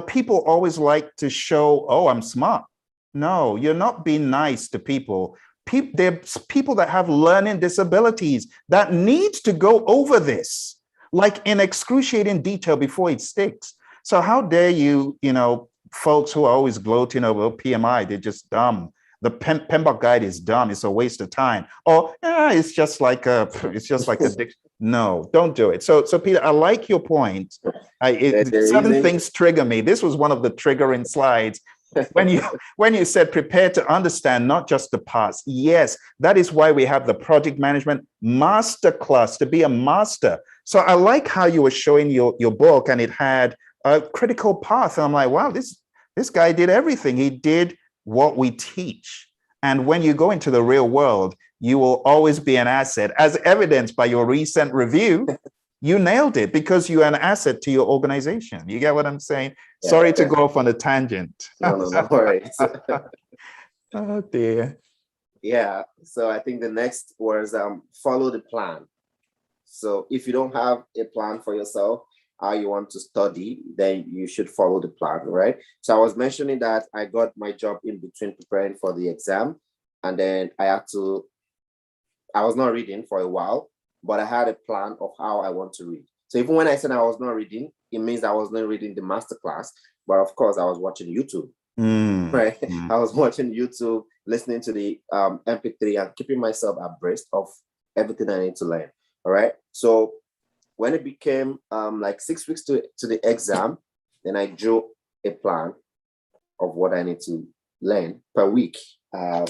People always like to show, oh, I'm smart. No, you're not being nice to people. There's people that have learning disabilities that need to go over this, like in excruciating detail before it sticks. So how dare you, folks who are always gloating over PMI, they're just dumb. The PMBOK guide is dumb. It's a waste of time. Or it's just like a no, don't do it. So Peter, I like your point. Certain things trigger me. This was one of the triggering slides when you said prepare to understand, not just to pass. Yes, that is why we have the project management master class, to be a master. So I like how you were showing your book and it had a critical path. And I'm like, wow, this guy did everything. He did what we teach. And when you go into the real world, you will always be an asset, as evidenced by your recent review. You nailed it because you're an asset to your organization. You get what I'm saying? Yeah. Sorry to go off on a tangent. No worries. Oh dear. Yeah. So I think the next was follow the plan. So if you don't have a plan for yourself, how you want to study, then you should follow the plan, right? So I was mentioning that I got my job in between preparing for the exam, and then I was not reading for a while, but I had a plan of how I want to read. So even when I said I was not reading, it means I was not reading the masterclass, but of course I was watching YouTube, right? I was watching YouTube, listening to the MP3 and keeping myself abreast of everything I need to learn, all right? So when it became like 6 weeks to the exam, then I drew a plan of what I need to learn per week. I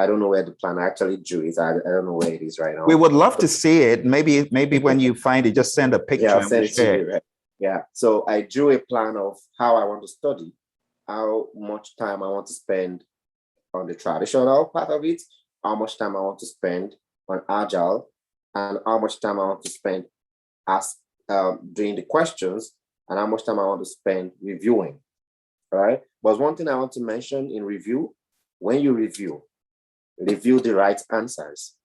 don't know where the plan actually drew it. I don't know where it is right now. We would love to see it. Maybe when you find it, just send a picture. Yeah, I'll send it to you, right? Yeah. So I drew a plan of how I want to study, how much time I want to spend on the traditional part of it, how much time I want to spend on Agile, and how much time I want to spend doing the questions, and how much time I want to spend reviewing. All right. But one thing I want to mention in review, when you review the right answers.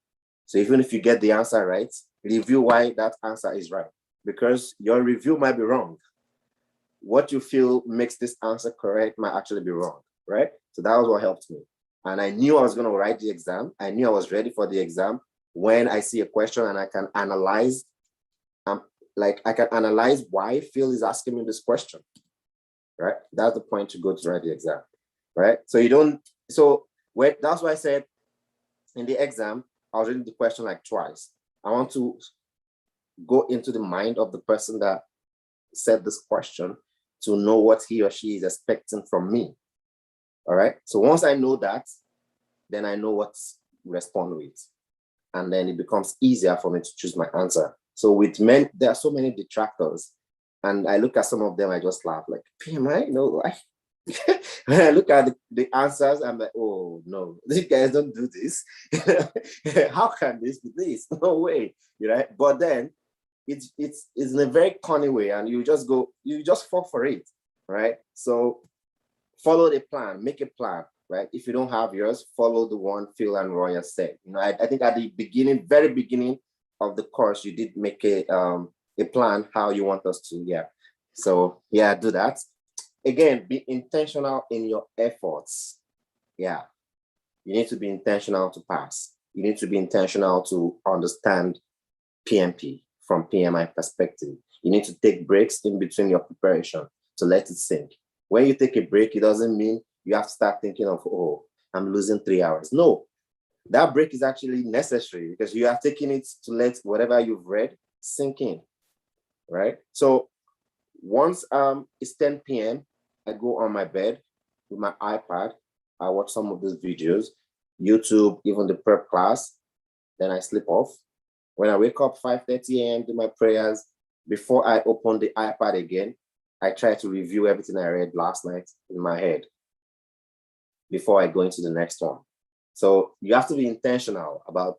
So even if you get the answer right, review why that answer is right, because your review might be wrong. What you feel makes this answer correct might actually be wrong, right? So that was what helped me. And I knew I was going to write the exam. I knew I was ready for the exam when I see a question and I can analyze, why Phil is asking me this question, right? That's the point to go to write the exam, right? That's why I said in the exam, I was reading the question like twice. I want to go into the mind of the person that said this question to know what he or she is expecting from me. All right. So once I know that, then I know what to respond with. And then it becomes easier for me to choose my answer. So with men, there are so many detractors. And I look at some of them, I just laugh like, PMI, when I look at the answers, I'm like, oh no, these guys don't do this. How can this be this? No way, right? But then it's in a very funny way, and you just fall for it, right? So follow the plan, make a plan, right? If you don't have yours, follow the one Phil and Roya said. I think at the very beginning of the course, you did make a plan how you want us to, yeah. So yeah, do that. again, be intentional in your efforts. Yeah. You need to be intentional to pass. You need to be intentional to understand PMP from PMI perspective. You need to take breaks in between your preparation to let it sink. When you take a break, it doesn't mean you have to start thinking of, oh, I'm losing 3 hours. No, that break is actually necessary because you are taking it to let whatever you've read sink in, right? So once it's 10 p.m., I go on my bed with my iPad. I watch some of those videos, YouTube, even the prep class. Then I sleep off. When I wake up 5:30 a.m., do my prayers. Before I open the iPad again, I try to review everything I read last night in my head before I go into the next one. So you have to be intentional about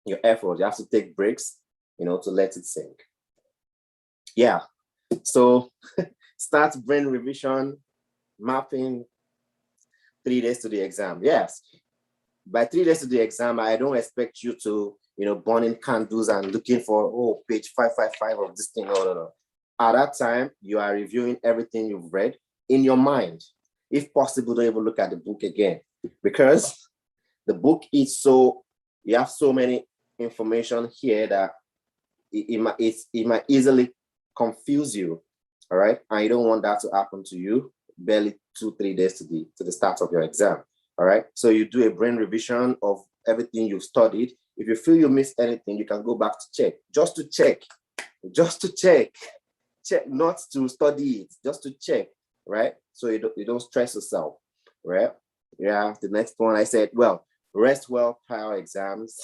your effort. You have to take breaks, to let it sink. Yeah. So start brain revision, mapping 3 days to the exam. Yes. By 3 days to the exam, I don't expect you to, burning candles and looking for, page 555 of this thing. No. At that time, you are reviewing everything you've read in your mind. If possible, don't even look at the book again because the book is you have so many information here that it might easily confuse you. All right. And you don't want that to happen to you barely 2-3 days to the start of your exam. All right. So you do a brain revision of everything you've studied. If you feel you missed anything, you can go back to check, just to check, not to study it, just to check. Right. So you don't stress yourself. Right. Yeah. The next one I said, well, rest well prior exams.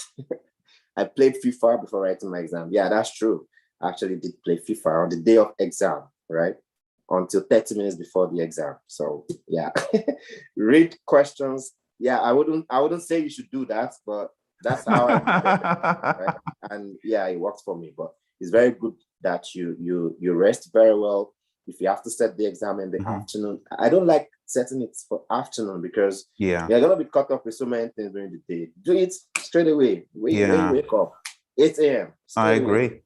I played FIFA before writing my exam. Yeah, that's true. I actually did play FIFA on the day of exam, right? Until 30 minutes before the exam. So yeah, read questions. Yeah, I wouldn't say you should do that, but that's how I prepare, right? And yeah, it works for me. But it's very good that you rest very well. If you have to set the exam in the afternoon, I don't like setting it for afternoon because you're gonna be caught up with so many things during the day. Do it straight away. When you wake up, 8 a.m. I agree.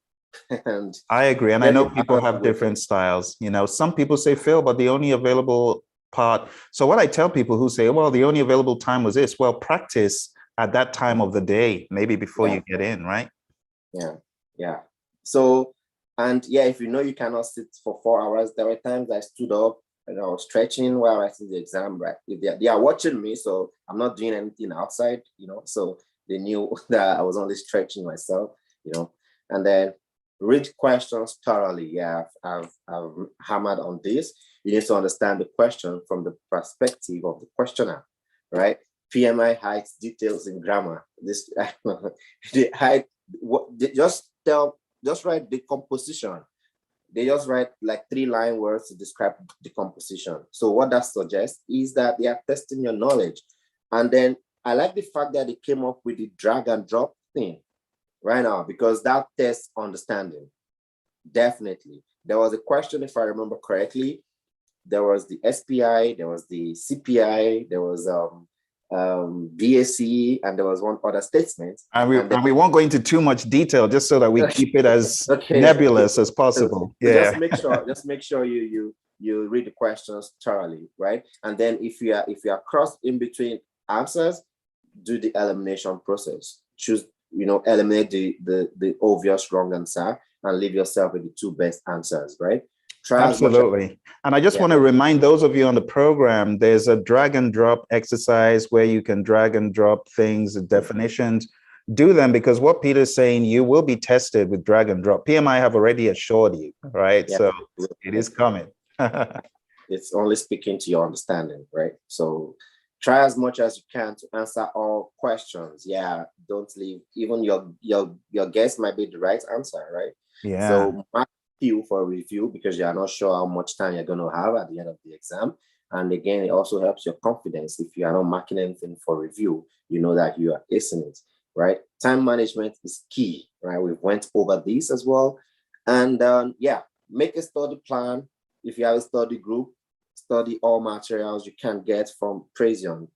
And I agree. And I know people have different styles. Some people say, Phil, but the only available part. So what I tell people who say, well, the only available time was this, well, practice at that time of the day, maybe before you get in, right? Yeah. So, and yeah, if you cannot sit for 4 hours, there were times I stood up and I was stretching while writing the exam, right? If they are watching me, so I'm not doing anything outside, so they knew that I was only stretching myself, and then read questions thoroughly. Yeah, I've hammered on this. You need to understand the question from the perspective of the questioner, right? PMI hides details in grammar. This they hide what they just write the composition. They just write like 3-line words to describe the composition. So what that suggests is that they are testing your knowledge. And then I like the fact that they came up with the drag and drop thing right now, because that tests understanding. Definitely. There was a question, if I remember correctly, there was the SPI, there was the CPI, there was BAC, and there was one other statement. And we won't go into too much detail, just so that we keep it as nebulous as possible. So just make sure you read the questions thoroughly, right? And then if you are crossed in between answers, do the elimination process. Choose, eliminate the obvious wrong answer and leave yourself with the 2 best answers, right? Absolutely. And I just want to remind those of you on the program, there's a drag and drop exercise where you can drag and drop things, definitions. Do them, because what Peter's saying, you will be tested with drag and drop. PMI have already assured you, right? Yeah. So it is coming. It's only speaking to your understanding, right? So try as much as you can to answer all questions. Yeah, don't leave. Even your guess might be the right answer, right? Yeah. So mark you for review because you are not sure how much time you're going to have at the end of the exam. And again, it also helps your confidence. If you are not marking anything for review, you know that you are acing it, right? Time management is key, right? We went over this as well. And make a study plan. If you have a study group, study all materials you can get from Praizion.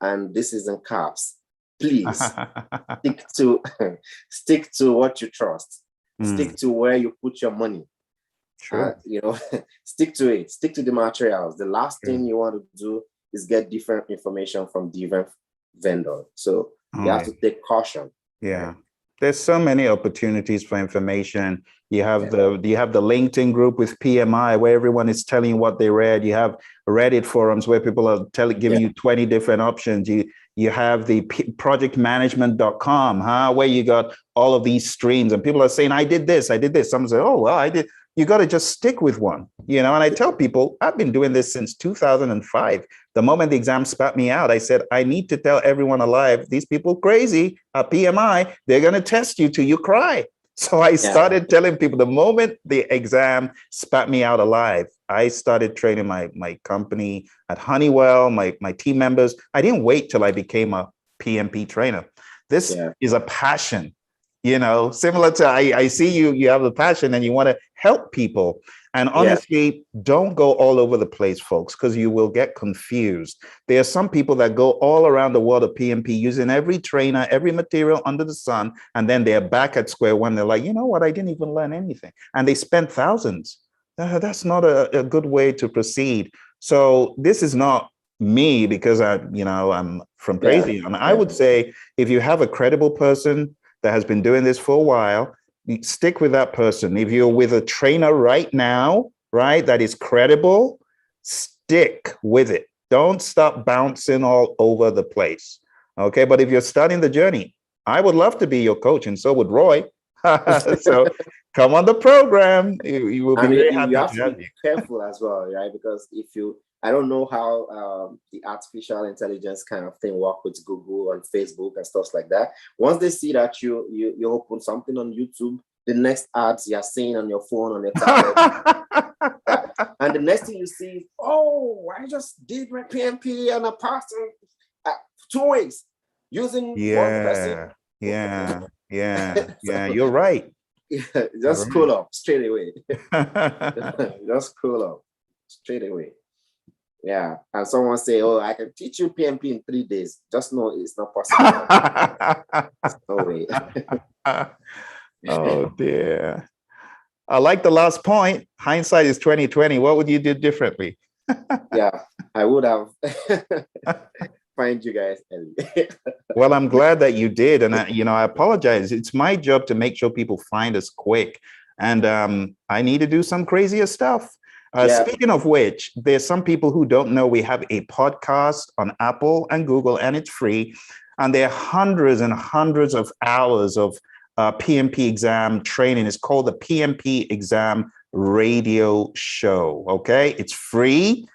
And this is in caps. Please stick to what you trust. Stick to where you put your money. True. Stick to it. Stick to the materials. The last thing you want to do is get different information from different vendors. So you have to take caution. Yeah. Right? There's so many opportunities for information. You have the LinkedIn group with PMI where everyone is telling you what they read. You have Reddit forums where people are giving you 20 different options. You have the projectmanagement.com, where you got all of these streams and people are saying, I did this. Some say, oh, well, I did. You got to just stick with one, and I tell people, I've been doing this since 2005. The moment the exam spat me out, I said, I need to tell everyone alive, these people crazy at PMI, they're going to test you till you cry. So I started telling people the moment the exam spat me out alive, I started training my company at Honeywell, my team members. I didn't wait till I became a PMP trainer. This is a passion. Similar to I see you have a passion and you want to help people. And honestly, don't go all over the place, folks, because you will get confused. There are some people that go all around the world of PMP using every trainer, every material under the sun, and then they're back at square one. They're like, you know what? I didn't even learn anything. And they spent thousands. That's not a good way to proceed. So this is not me because I'm from Praizion. And I would say if you have a credible person that has been doing this for a while, stick with that person. If you're with a trainer right now, right, that is credible, stick with it. Don't stop bouncing all over the place. Okay, but if you're starting the journey, I would love to be your coach, and so would Roy. So come on the program. You will be very happy to have be careful as well, right? Because I don't know how the artificial intelligence kind of thing work with Google and Facebook and stuff like that. Once they see that you open something on YouTube, the next ads you're seeing on your phone, on your tablet, and the next thing you see is, oh, I just did my PMP and I passed 2 weeks using one person. Yeah. You're right. Just cool off straight away. Just cool off straight away. Yeah, and someone say, "Oh, I can teach you PMP in 3 days." Just know it's not possible. No way. Oh dear. I like the last point. Hindsight is 2020. What would you do differently? Yeah, I would have find you guys early. Well, I'm glad that you did, and I apologize. It's my job to make sure people find us quick, and I need to do some crazier stuff. Speaking of which, there's some people who don't know we have a podcast on Apple and Google, and it's free. And there are hundreds and hundreds of hours of PMP exam training. It's called the PMP Exam Radio Show. Okay, it's free.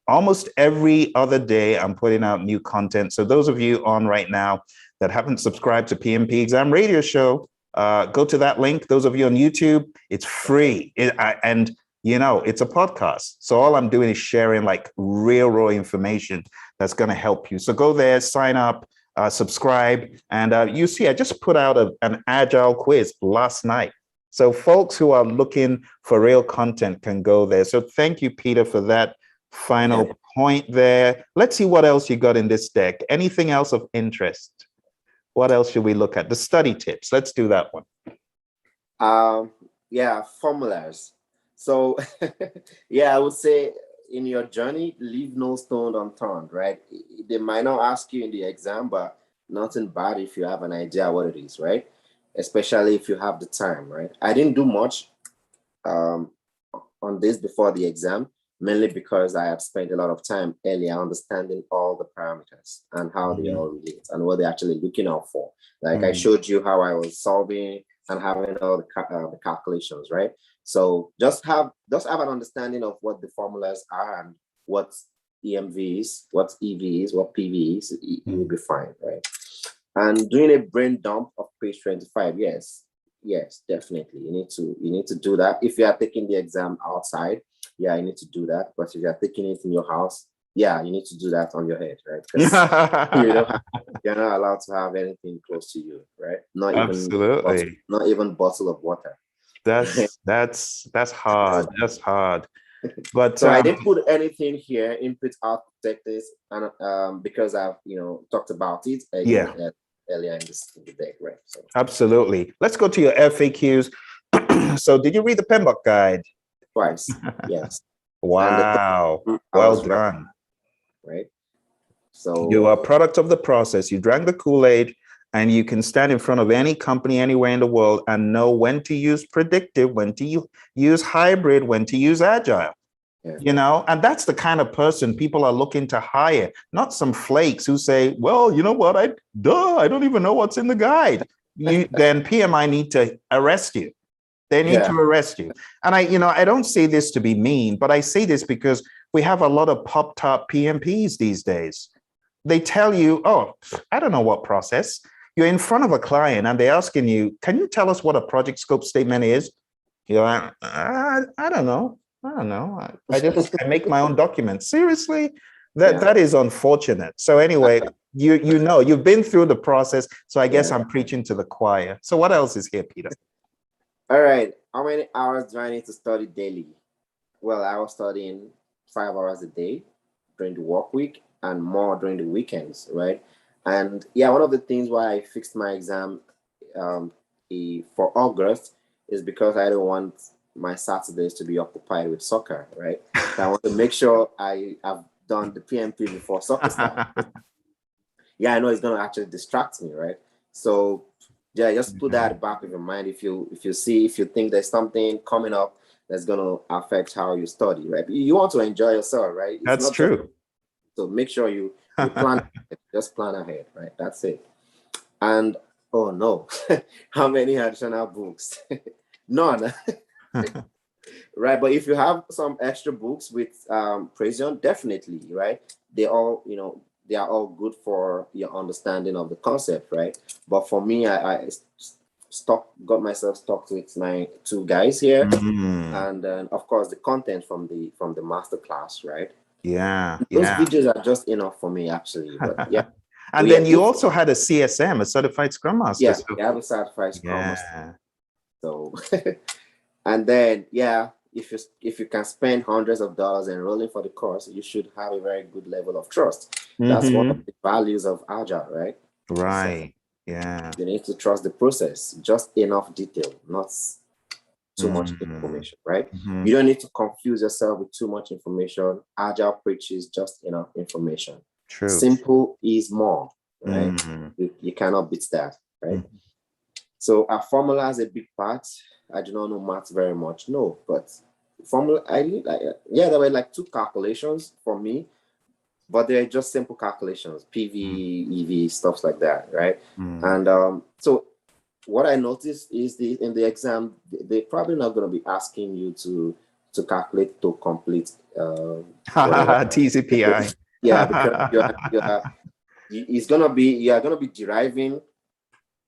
Almost every other day, I'm putting out new content. So those of you on right now that haven't subscribed to PMP Exam Radio Show, go to that link. Those of you on YouTube, it's free. It's a podcast. So all I'm doing is sharing like real raw information that's going to help you. So go there, sign up, subscribe. And you see, I just put out an Agile quiz last night. So folks who are looking for real content can go there. So thank you, Peter, for that final point there. Let's see what else you got in this deck. Anything else of interest? What else should we look at? The study tips. Let's do that one. Formulas. So, I would say in your journey, leave no stone unturned, right? They might not ask you in the exam, but nothing bad if you have an idea what it is, right? Especially if you have the time, right? I didn't do much on this before the exam, mainly because I had spent a lot of time earlier understanding all the parameters and how they all relate and what they're actually looking out for. Like I showed you how I was solving and having all the calculations, right? So just have an understanding of what the formulas are and what EMVs, what EVs, what PVs, you will be fine, right? And doing a brain dump of page 25, yes, definitely. You need to do that. If you are taking the exam outside, you need to do that. But if you are taking it in your house, you need to do that on your head, right? Because you're not allowed to have anything close to you, right? Not even bottle of water. That's hard. That's hard. But so I didn't put anything here, input, output, this, and because I've talked about it earlier in the day, right? So. Absolutely. Let's go to your FAQs. So did you read the PMBOK guide? twice. Yes. And the Wow. I Well was very, done. right. You are a So product of the process. You drank the Kool-Aid, and you can stand in front of any company anywhere in the world and know when to use predictive, when to use hybrid, when to use agile. yeah. And that's the kind of person people are looking to hire, not some flakes who say, well, you know what, I don't even know what's in the guide. Then PMI need to arrest you. They need Yeah. to arrest you. And I don't say this to be mean, but I say this because we have a lot of pop-top PMPs these days. They tell you, oh, I don't know what process. You're in front of a client and they're asking you, can you tell us what a project scope statement is? You're like, I don't know. I don't know. I make my own documents. Seriously? That is unfortunate. So anyway, you've been through the process. So I guess I'm preaching to the choir. So what else is here, Peter? All right. How many hours do I need to study daily? Well, I was studying 5 hours a day during the work week and more during the weekends, right? And yeah, one of the things why I fixed my exam for August is because I don't want my Saturdays to be occupied with soccer, right? So I want to make sure I have done the PMP before soccer starts. Yeah, I know it's gonna actually distract me, right? So yeah, just put that at the back of your mind. If you think there's something coming up that's gonna affect how you study, right? You want to enjoy yourself, right? It's That's not true. just, so make sure you plan, just plan ahead, right? That's it. And oh no, how many additional books? None. Right, but if you have some extra books with Praizion, definitely, right? They all, they are all good for your understanding of the concept, right? But for me, I got myself stuck with my two guys here, and then of course the content from the master class, right? Yeah, Those videos are just enough for me, actually. But yeah. And then you also had a CSM, a certified Scrum Master. Yeah, I have a certified Scrum Master. So, and then if you can spend hundreds of dollars enrolling for the course, you should have a very good level of trust. That's one of the values of Agile, right? Right. So yeah. you need to trust the process, just enough detail, not too much information, right? You don't need to confuse yourself with too much information. Agile preaches just enough information. True. Simple is more, right? You cannot beat that, right? So our formula is a big part. I do not know math very much, no, but formula, there were like 2 calculations for me, but they're just simple calculations, PV, EV, stuff like that, right? And so what I noticed is in the exam, they're probably not going to be asking you to calculate to complete TCPI. Yeah, because you are gonna be deriving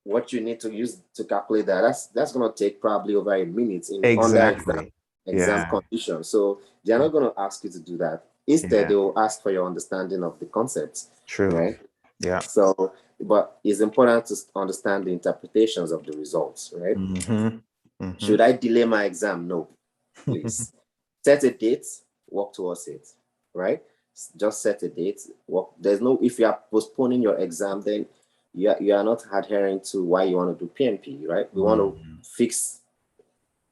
what you need to use to calculate that. That's gonna take probably over a minute in under exam conditions. So they're not gonna ask you to do that. Instead, they will ask for your understanding of the concepts. True. Right? Yeah. So, but it's important to understand the interpretations of the results, right? Should I delay my exam? No, please. Set a date, work towards it, right? Just set a date. There's no, if you are postponing your exam, then you are not adhering to why you want to do PMP, right? We want to fix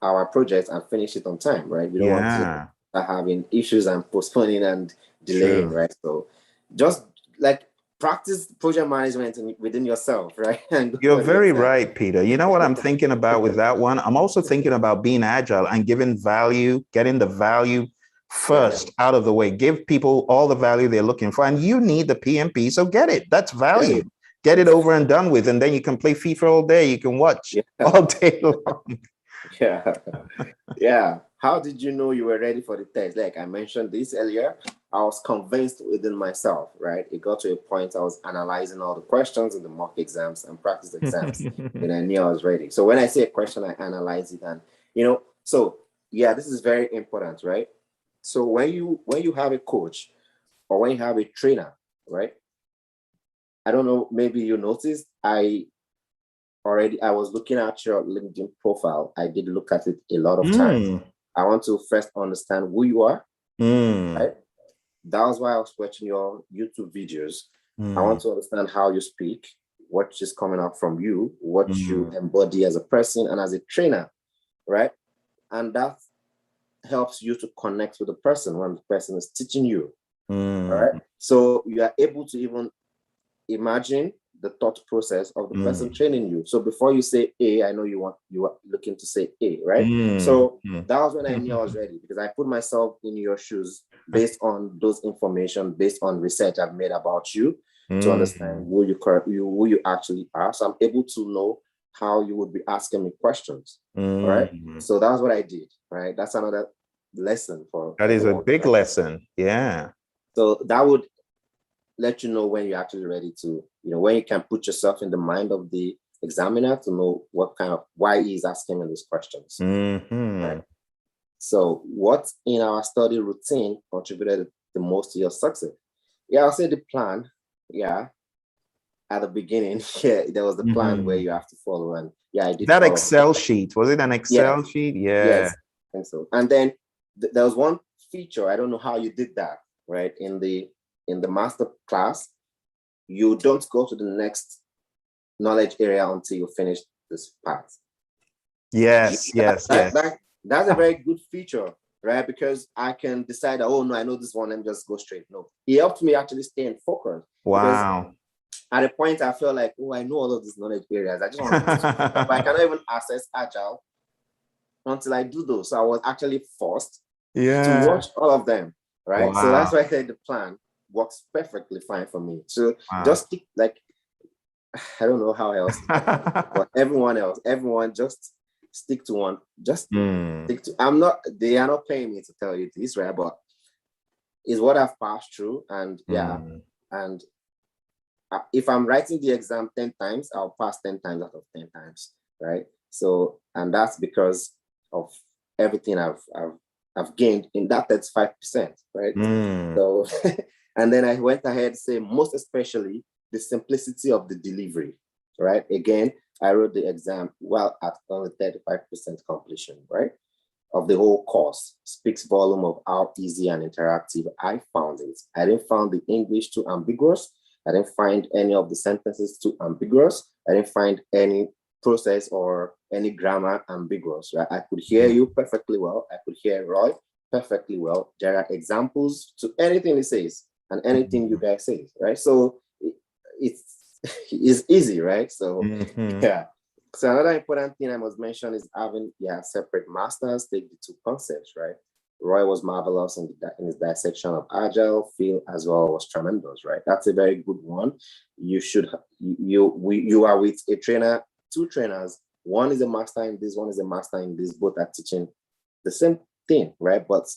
our project and finish it on time, right? We don't want to start having issues and postponing and delaying, right? So just like practice project management within yourself, right? And you're very right, Peter. You know what I'm thinking about with that one? I'm also thinking about being agile and giving value, getting the value first out of the way. Give people all the value they're looking for. And you need the PMP, so get it. That's value. Get it over and done with. And then you can play FIFA all day. You can watch all day long. Yeah. How did you know you were ready for the test? Like I mentioned this earlier, I was convinced within myself, right? It got to a point I was analyzing all the questions in the mock exams and practice exams, and I knew I was ready. So when I say a question, I analyze it, and so yeah, this is very important, right? So when you have a coach or when you have a trainer, right? I don't know, maybe you noticed, I was looking at your LinkedIn profile. I did look at it a lot of times. I want to first understand who you are, right? That was why I was watching your YouTube videos. I want to understand how you speak, what is coming out from you, what you embody as a person and as a trainer, right? And helps you to connect with the person when the person is teaching you. Mm. All right. So you are able to even imagine the thought process of the person training you. So before you say A, I know you are looking to say A, right? So that was when I knew I was ready, because I put myself in your shoes based on those information, based on research I've made about you to understand who you actually are. So I'm able to know how you would be asking me questions. All right. So that's what I did. Right. That's another lesson for that is everyone, a big right? lesson. Yeah. So that would let you know when you're actually ready to, when you can put yourself in the mind of the examiner to know why he's asking me these questions. Right? So what in our study routine contributed the most to your success? Yeah, I'll say the plan. Yeah. At the beginning, there was the plan where you have to follow. And I did that Excel sheet. Was it an Excel sheet? Yeah. Yes, I think so. And then there was one feature. I don't know how you did that, right? In the master class, you don't go to the next knowledge area until you finish this part. Yes. That's a very good feature, right? Because I can decide, oh no, I know this one, and just go straight. No, it helped me actually stay in focus. Wow. At a point, I felt like, oh, I know all of these knowledge areas. I just want to, but I cannot even access Agile until I do those. So I was actually forced to watch all of them, right? Wow. So that's why I said the plan works perfectly fine for me. So just stick, I don't know how else, but everyone just stick to one. Just stick to. They are not paying me to tell you this, right? But it's what I've passed through, and and if I'm writing the exam 10 times, I'll pass 10 times out of 10 times, right? So, and that's because of everything I've gained in that 35%, right? So, and then I went ahead to say, most especially the simplicity of the delivery, right? Again, I wrote the exam well at only 35% completion, right? Of the whole course. Speaks volume of how easy and interactive I found it. I didn't find the English too ambiguous. I didn't find any of the sentences too ambiguous. I didn't find any process or any grammar ambiguous, right? I could hear you perfectly well. I could hear Roy perfectly well. There are examples to anything he says and anything you guys say, right? So it's easy, right? So yeah. So another important thing I must mention is having separate masters take the two concepts, right? Roy was marvelous in his dissection of Agile. Phil as well was tremendous, right? That's a very good one. You are with a trainer, two trainers. One is a master in this, one is a master in this. Both are teaching the same thing, right? But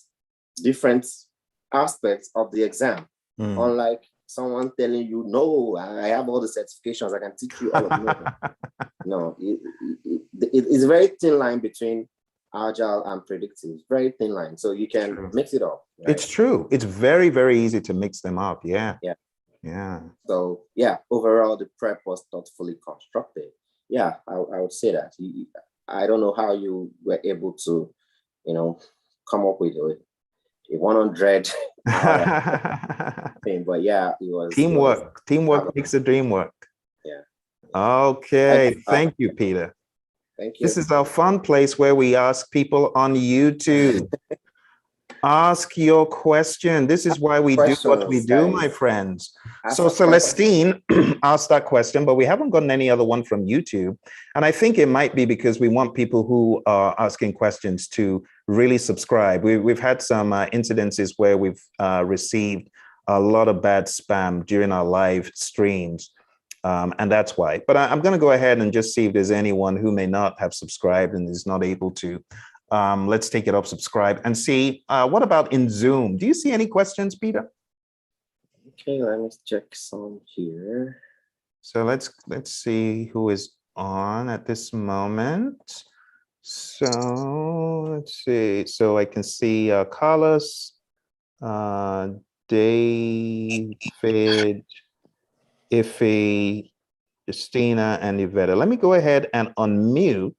different aspects of the exam. Unlike someone telling you, no, I have all the certifications, I can teach you all of them. No, it's a very thin line between Agile and predictive, very thin line. So you can mix it up. Right? It's true. It's very, very easy to mix them up. Yeah. So overall, the prep was thoughtfully constructed. I would say that. I don't know how you were able to, come up with a 100 thing, but it was teamwork. Teamwork makes the dream work. Yeah. Okay. Thank you, Peter. Thank you. This is our fun place where we ask people on YouTube. Ask your question. This is why we do what we do, my friends. So Celestine asked that question, but we haven't gotten any other one from YouTube. And I think it might be because we want people who are asking questions to really subscribe. We've had some incidences where we've received a lot of bad spam during our live streams. And that's why. But I'm going to go ahead and just see if there's anyone who may not have subscribed and is not able to. Let's take it up, subscribe, and see. What about in Zoom? Do you see any questions, Peter? Okay, let me check some here. So let's see who is on at this moment. So let's see. So I can see Carlos, David, Ife, Justina, and Yvette. Let me go ahead and unmute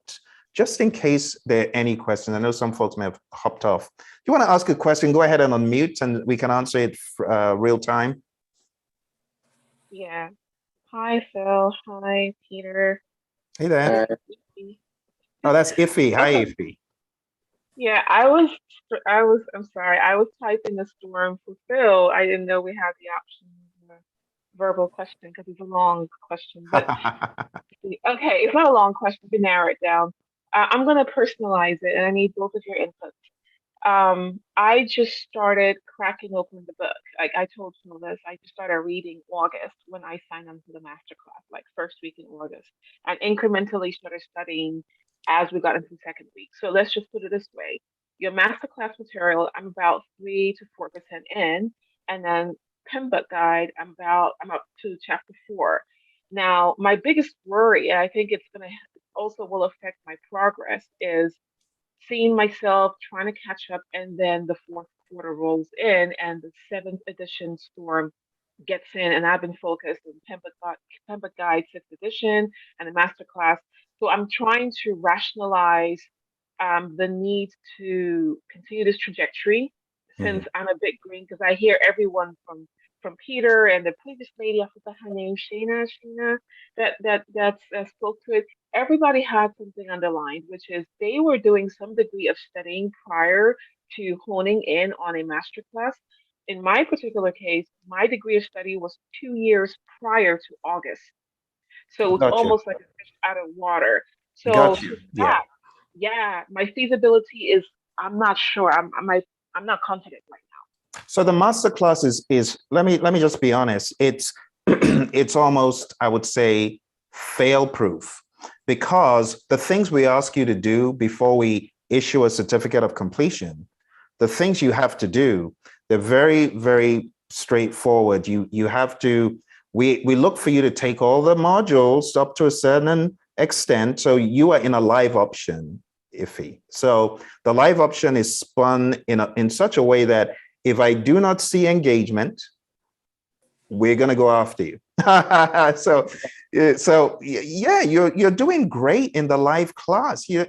just in case there are any questions. I know some folks may have hopped off. If you want to ask a question, go ahead and unmute and we can answer it real time. Yeah. Hi, Phil. Hi, Peter. Hey there. Oh, that's Ife. Hi, Ife. Yeah, I'm sorry. I was typing the storm for Phil. I didn't know we had the option of a verbal question because it's a long question. But okay, it's not a long question. We can narrow it down. I'm going to personalize it, and I need both of your input. I just started cracking open the book. Like I told you this, I just started reading August when I signed on to the master class, like first week in August, and incrementally started studying as we got into the second week. So let's just put it this way: your master class material, I'm about 3 to 4% in, and then pen book guide, I'm up to chapter 4. Now, my biggest worry, and I think it's gonna also will affect my progress, is seeing myself trying to catch up, and then the fourth quarter rolls in, and the seventh edition storm gets in, and I've been focused on Pemba Guide sixth edition and the master class. So I'm trying to rationalize the need to continue this trajectory since Mhm. I'm a bit green because I hear everyone from Peter and the previous lady, I forgot her name, Shayna, that spoke to it. Everybody had something underlined, which is they were doing some degree of studying prior to honing in on a master class. In my particular case, my degree of study was 2 years prior to August. So it's Got you. almost like a fish out of water. So Got you. to Yeah. that, yeah, my feasibility is I'm not sure. I'm not confident right So the master class is let me just be honest. It's it's almost, I would say, fail proof, because the things we ask you to do before we issue a certificate of completion, the things you have to do, they're very, very straightforward. You have to, we look for you to take all the modules up to a certain extent. So you are in a live option, iffy. So the live option is spun in such a way that if I do not see engagement, we're going to go after you. so, so yeah, you're doing great in the live class. You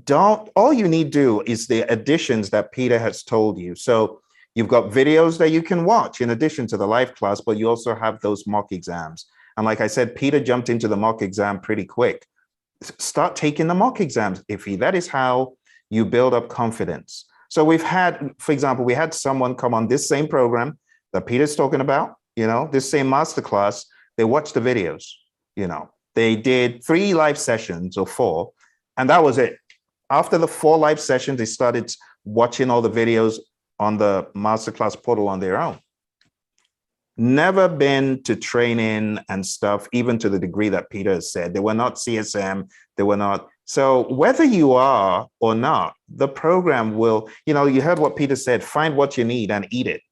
don't. All you need to do is the additions that Peter has told you. So you've got videos that you can watch in addition to the live class, but you also have those mock exams. And like I said, Peter jumped into the mock exam pretty quick. Start taking the mock exams, Iffy. That is how you build up confidence. So we've had, for example, we had someone come on this same program that Peter's talking about, this same masterclass. They watched the videos, they did 3 live sessions or 4, and that was it. After the 4 live sessions, they started watching all the videos on the masterclass portal on their own. Never been to training and stuff, even to the degree that Peter has said. They were not CSM, they were not. So whether you are or not, the program will, you heard what Peter said, find what you need and eat it.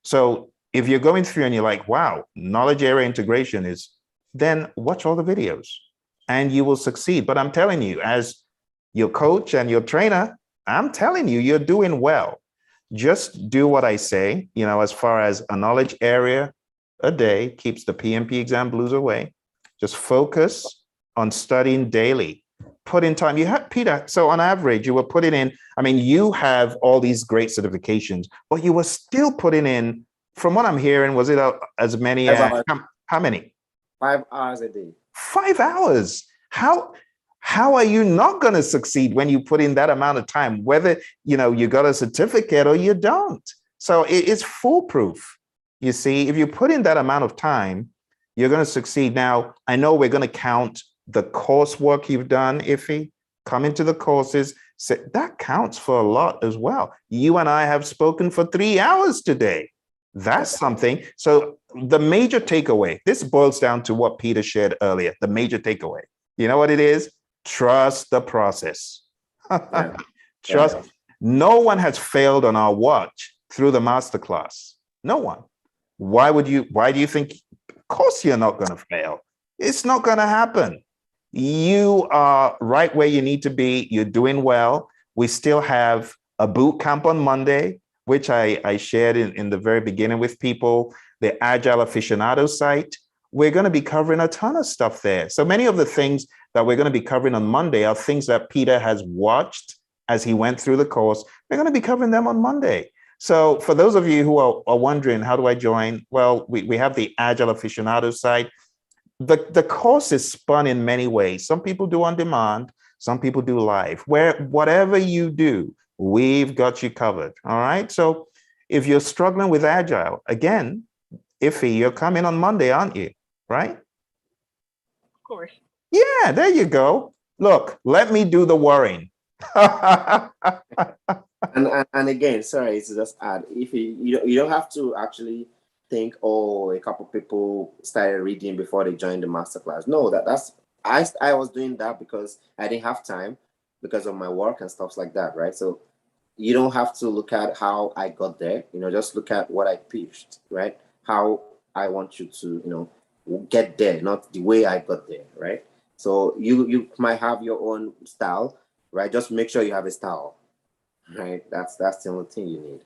So if you're going through and you're like, wow, knowledge area integration is, then watch all the videos and you will succeed. But I'm telling you, as your coach and your trainer, I'm telling you, you're doing well. Just do what I say, as far as a knowledge area a day keeps the PMP exam blues away. Just focus on studying daily. Put in time. You have, Peter, so on average, you were putting in, you have all these great certifications, but you were still putting in, from what I'm hearing, was it as many as, how many? 5 hours a day. 5 hours. How are you not going to succeed when you put in that amount of time, whether, you got a certificate or you don't? So it's foolproof. You see, if you put in that amount of time, you're going to succeed. Now, I know we're going to count the coursework you've done, Iffy. Come into the courses. So that counts for a lot as well. You and I have spoken for 3 hours today. That's something. So the major takeaway, this boils down to what Peter shared earlier, the major takeaway. You know what it is? Trust the process. Yeah. Trust. Yeah. No one has failed on our watch through the masterclass. No one. Why do you think? Of course, you're not going to fail. It's not going to happen. You are right where you need to be. You're doing well. We still have a boot camp on Monday, which I shared in the very beginning with people, the Agile aficionado site. We're going to be covering a ton of stuff there. So many of the things that we're going to be covering on Monday are things that Peter has watched as he went through the course. We're going to be covering them on Monday. So for those of you who are wondering, how do I join? Well, we have the Agile aficionado site. The course is spun in many ways. Some people do on demand. Some people do live. Whatever you do, we've got you covered. All right. So if you're struggling with Agile, again, Iffy, you're coming on Monday, aren't you? Right? Of course. Yeah, there you go. Look, let me do the worrying. And again, sorry to just add, if you don't have to actually think, oh, a couple people started reading before they joined the masterclass. No, that's I was doing that because I didn't have time because of my work and stuff like that, right? So you don't have to look at how I got there, just look at what I pitched, right? How I want you to, get there, not the way I got there, right? So you might have your own style, right? Just make sure you have a style, right? That's the only thing you need.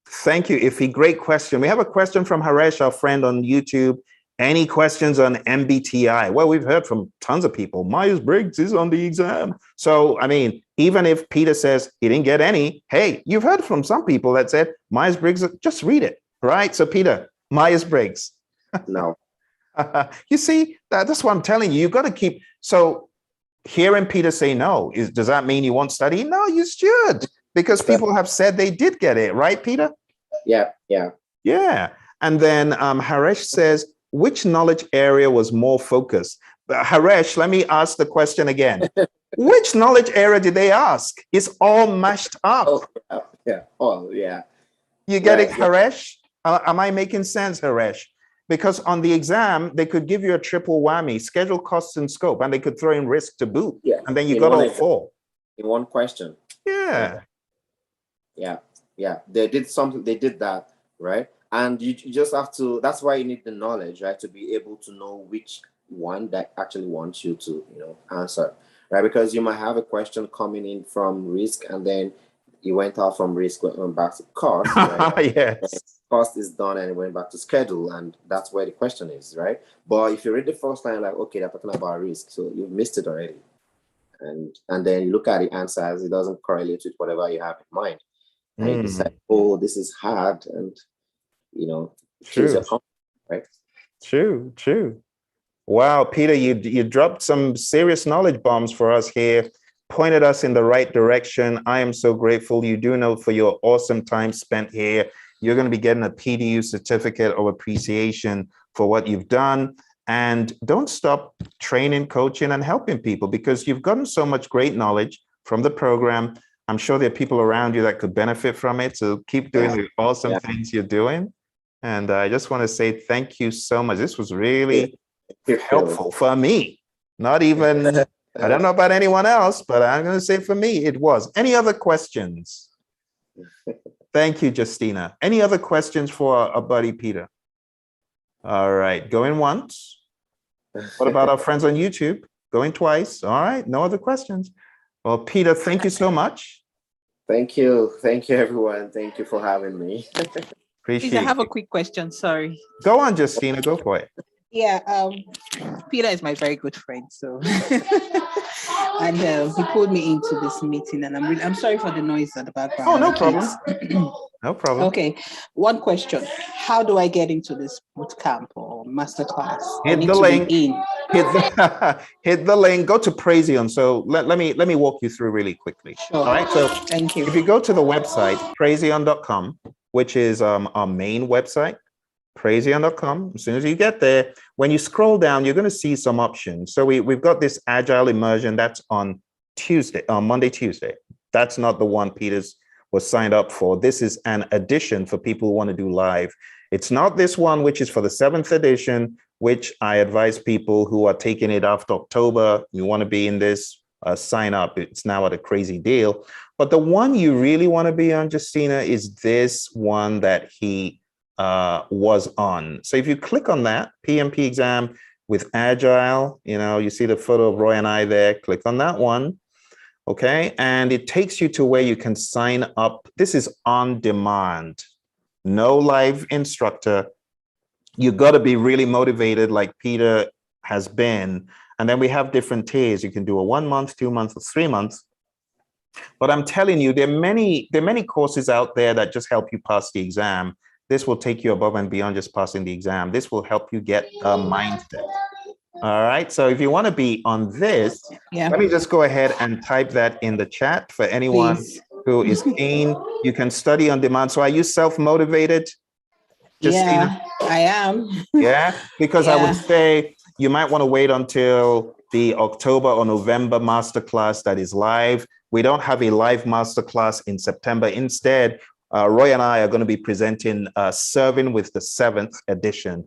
Thank you, Iffy. Great question. We have a question from Haresh, our friend on YouTube. Any questions on MBTI? Well, we've heard from tons of people. Myers-Briggs is on the exam. So, I mean, even if Peter says he didn't get any, hey, you've heard from some people that said Myers-Briggs, just read it, right? So, Peter, Myers-Briggs. No. You see, that's what I'm telling you. You've got to keep. So, hearing Peter say no, does that mean you won't study? No, you should, because people have said they did get it, right, Peter? Yeah. Yeah. And then Haresh says, which knowledge area was more focused? Haresh, let me ask the question again. Which knowledge area did they ask? It's all mashed up. Oh, yeah. Oh, yeah. You get it, Haresh? Am I making sense, Haresh? Because on the exam, they could give you a triple whammy, schedule, costs, and scope, and they could throw in risk to boot. Yeah. And then you got all four. In one question. Yeah. They did something, they did that, right? And you just have to, that's why you need the knowledge, right? To be able to know which one that actually wants you to, answer, right? Because you might have a question coming in from risk, and then you went out from risk, went back to cost, right? Yes. Cost is done and it went back to schedule, and that's where the question is, right? But if you read the first line, like, okay, they're talking about risk, so you've missed it already. And then you look at the answers, it doesn't correlate with whatever you have in mind. And you decide, oh, this is hard, and True. Right? True. Wow, Peter, you dropped some serious knowledge bombs for us here, pointed us in the right direction. I am so grateful. You do know for your awesome time spent here. You're going to be getting a PDU certificate of appreciation for what you've done. And don't stop training, coaching, and helping people, because you've gotten so much great knowledge from the program. I'm sure there are people around you that could benefit from it. So keep doing the awesome things you're doing. And I just want to say thank you so much. This was really helpful for me. Not even, I don't know about anyone else, but I'm going to say for me, it was. Any other questions? Thank you, Justina. Any other questions for our buddy Peter? All right, going once. What about our friends on YouTube? Going twice. All right, no other questions. Well, Peter, thank you so much. Thank you, everyone. Thank you for having me. Please, I have a quick question. Sorry. Go on, Justina. Go for it. Yeah, Peter is my very good friend, so and he pulled me into this meeting, and I'm sorry for the noise at the background. Oh, no problem. No problem. Okay, one question: how do I get into this boot camp or masterclass? Hit the link. Hit the link. Go to Praizion. So let me walk you through really quickly. Sure. All right. So thank you. If you go to the website Praizion.com, which is our main website, Praizion.com. As soon as you get there, when you scroll down, you're going to see some options. So we've got this Agile immersion that's on Monday, Tuesday. That's not the one Peter's was signed up for. This is an addition for people who want to do live. It's not this one, which is for the 7th edition, which I advise people who are taking it after October, you want to be in this, sign up. It's now at a crazy deal. But the one you really want to be on, Justina, is this one that he was on. So if you click on that, PMP exam with Agile, you see the photo of Roy and I there, click on that one. Okay, and it takes you to where you can sign up. This is on demand, no live instructor. You got to be really motivated like Peter has been. And then we have different tiers. You can do a 1 month, 2 months, or 3 months. But I'm telling you, there are many courses out there that just help you pass the exam. This will take you above and beyond just passing the exam. This will help you get a mindset. All right. So if you want to be on this, Yeah. let me just go ahead and type that in the chat for anyone Please. who is keen. You can study on demand. So are you self-motivated? Yeah, I am. Yeah, because I would Yeah. say you might want to wait until the October or November masterclass that is live. We don't have a live masterclass in September. Instead, Roy and I are going to be presenting Serving with the 7th edition.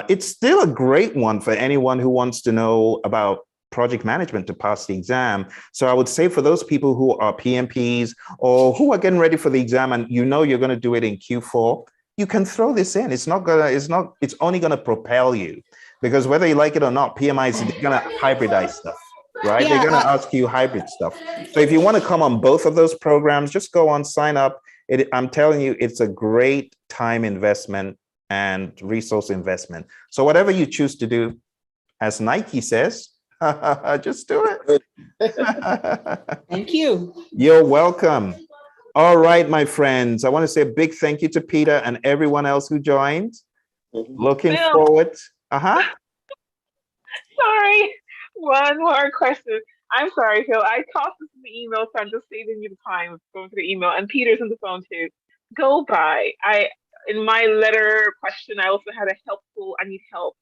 It's still a great one for anyone who wants to know about project management to pass the exam. So I would say for those people who are PMPs or who are getting ready for the exam and you know you're going to do it in Q4, you can throw this in. It's only gonna propel you, because whether you like it or not, PMI is gonna hybridize stuff, right? Yeah, They're gonna ask you hybrid stuff. So if you want to come on both of those programs, just go on, sign up. I'm telling you, it's a great time investment and resource investment. So whatever you choose to do, as Nike says, just do it. Thank you. You're welcome. All right, my friends, I want to say a big thank you to Peter and everyone else who joined. Looking Phil. forward. Sorry. One more question. I'm sorry, Phil. I tossed this in the email, so I'm just saving you the time of going to the email. And Peter's on the phone too. Go by. In my letter question, I also had I need help.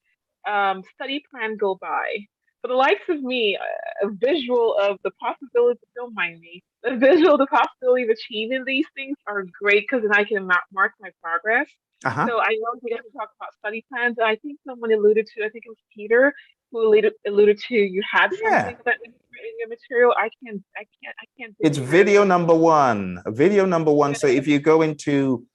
Study plan go by. For the likes of me, a visual of the possibility, don't mind me, the visual of the possibility of achieving these things are great because then I can mark my progress. So I know we have to talk about study plans. I think someone alluded to, I think it was Peter, who alluded to you had something that in your material. I can't. It's video number one. Video number one. So if you go into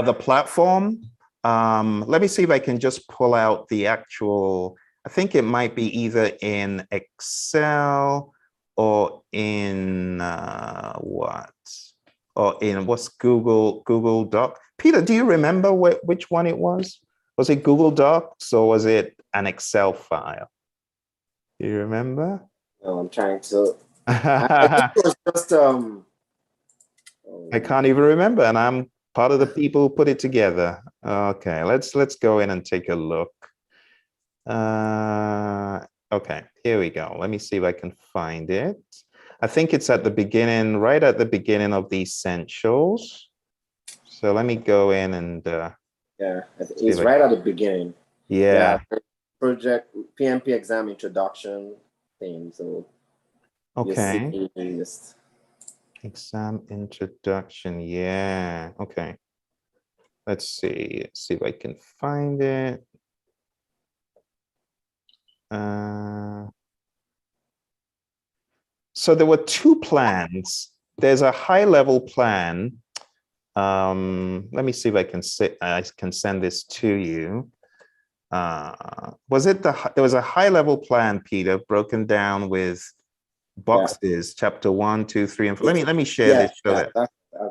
the platform, let me see if I can just pull out the actual. I think it might be either in Excel or in what's Google Doc. Peter, do you remember which one it was? Was it Google Docs or was it an Excel file? Do you remember? Oh, I'm trying to. I think it was just I can't even remember, and I'm part of the people who put it together. Okay, let's go in and take a look. Okay, here we go. Let me see if I can find it. I think it's at the beginning, right at the beginning of the essentials. So let me go in and it's right at the beginning. Yeah. Project PMP exam introduction thing. So okay. Exam introduction. Yeah. Okay. Let's see if I can find it. So there were two plans. There's a high level plan. Let me see if I can send this to you. Was it there was a high level plan, Peter, broken down with boxes, chapter 1, 2, 3, and 4. Let me share this. Show that.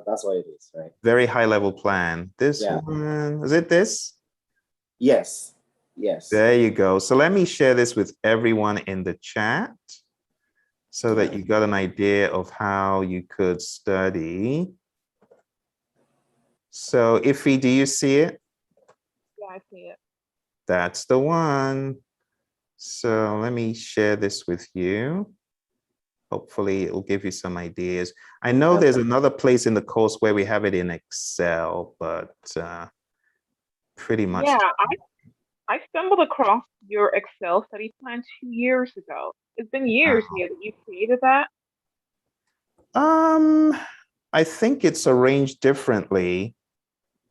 That's what it is, right? Very high level plan. This one, is it this? Yes. There you go. So let me share this with everyone in the chat so that you got an idea of how you could study. So Iffy, do you see it? Yeah, I see it. That's the one. So let me share this with you. Hopefully it will give you some ideas. I know there's another place in the course where we have it in Excel, but pretty much. Yeah, I stumbled across your Excel study plan 2 years ago. It's been years here that you created that. I think it's arranged differently.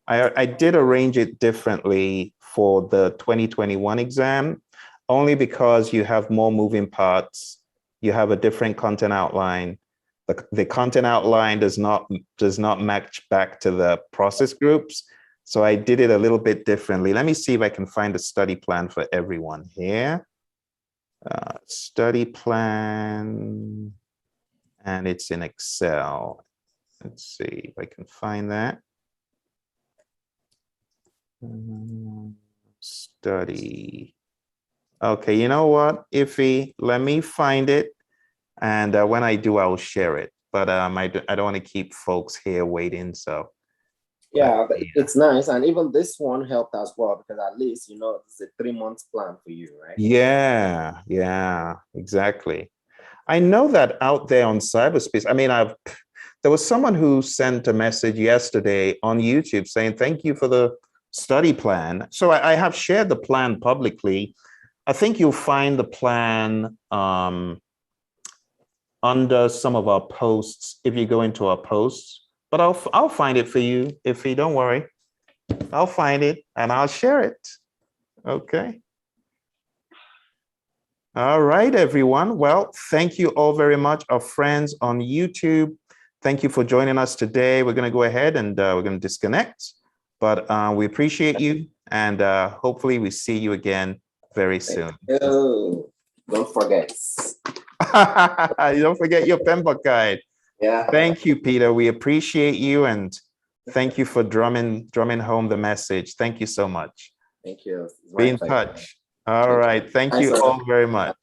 I did arrange it differently for the 2021 exam, only because you have more moving parts. You have a different content outline. The content outline does not match back to the process groups. So I did it a little bit differently. Let me see if I can find a study plan for everyone here. Study plan, and it's in Excel. Let's see if I can find that. Study. Okay, you know what, Iffy, let me find it. And when I do, I'll share it. But I don't want to keep folks here waiting. So Yeah, But, it's nice. And even this one helped as well, because at least, you know, it's a 3 month plan for you, right? yeah, exactly. I know that out there on cyberspace, I mean, there was someone who sent a message yesterday on YouTube saying, thank you for the study plan. So I have shared the plan publicly. I think you'll find the plan under some of our posts if you go into our posts, but I'll find it for you. If you don't worry, I'll find it and I'll share it. Okay. All right, everyone. Well, thank you all very much, our friends on YouTube. Thank you for joining us today. We're going to go ahead and we're going to disconnect, but we appreciate you, and hopefully we see you again very soon. Oh, don't forget. You don't forget your PMP guide. Yeah. Thank you, Peter. We appreciate you, and thank you for drumming home the message. Thank you so much. Thank you. Be in touch. All right. Thank you all very much.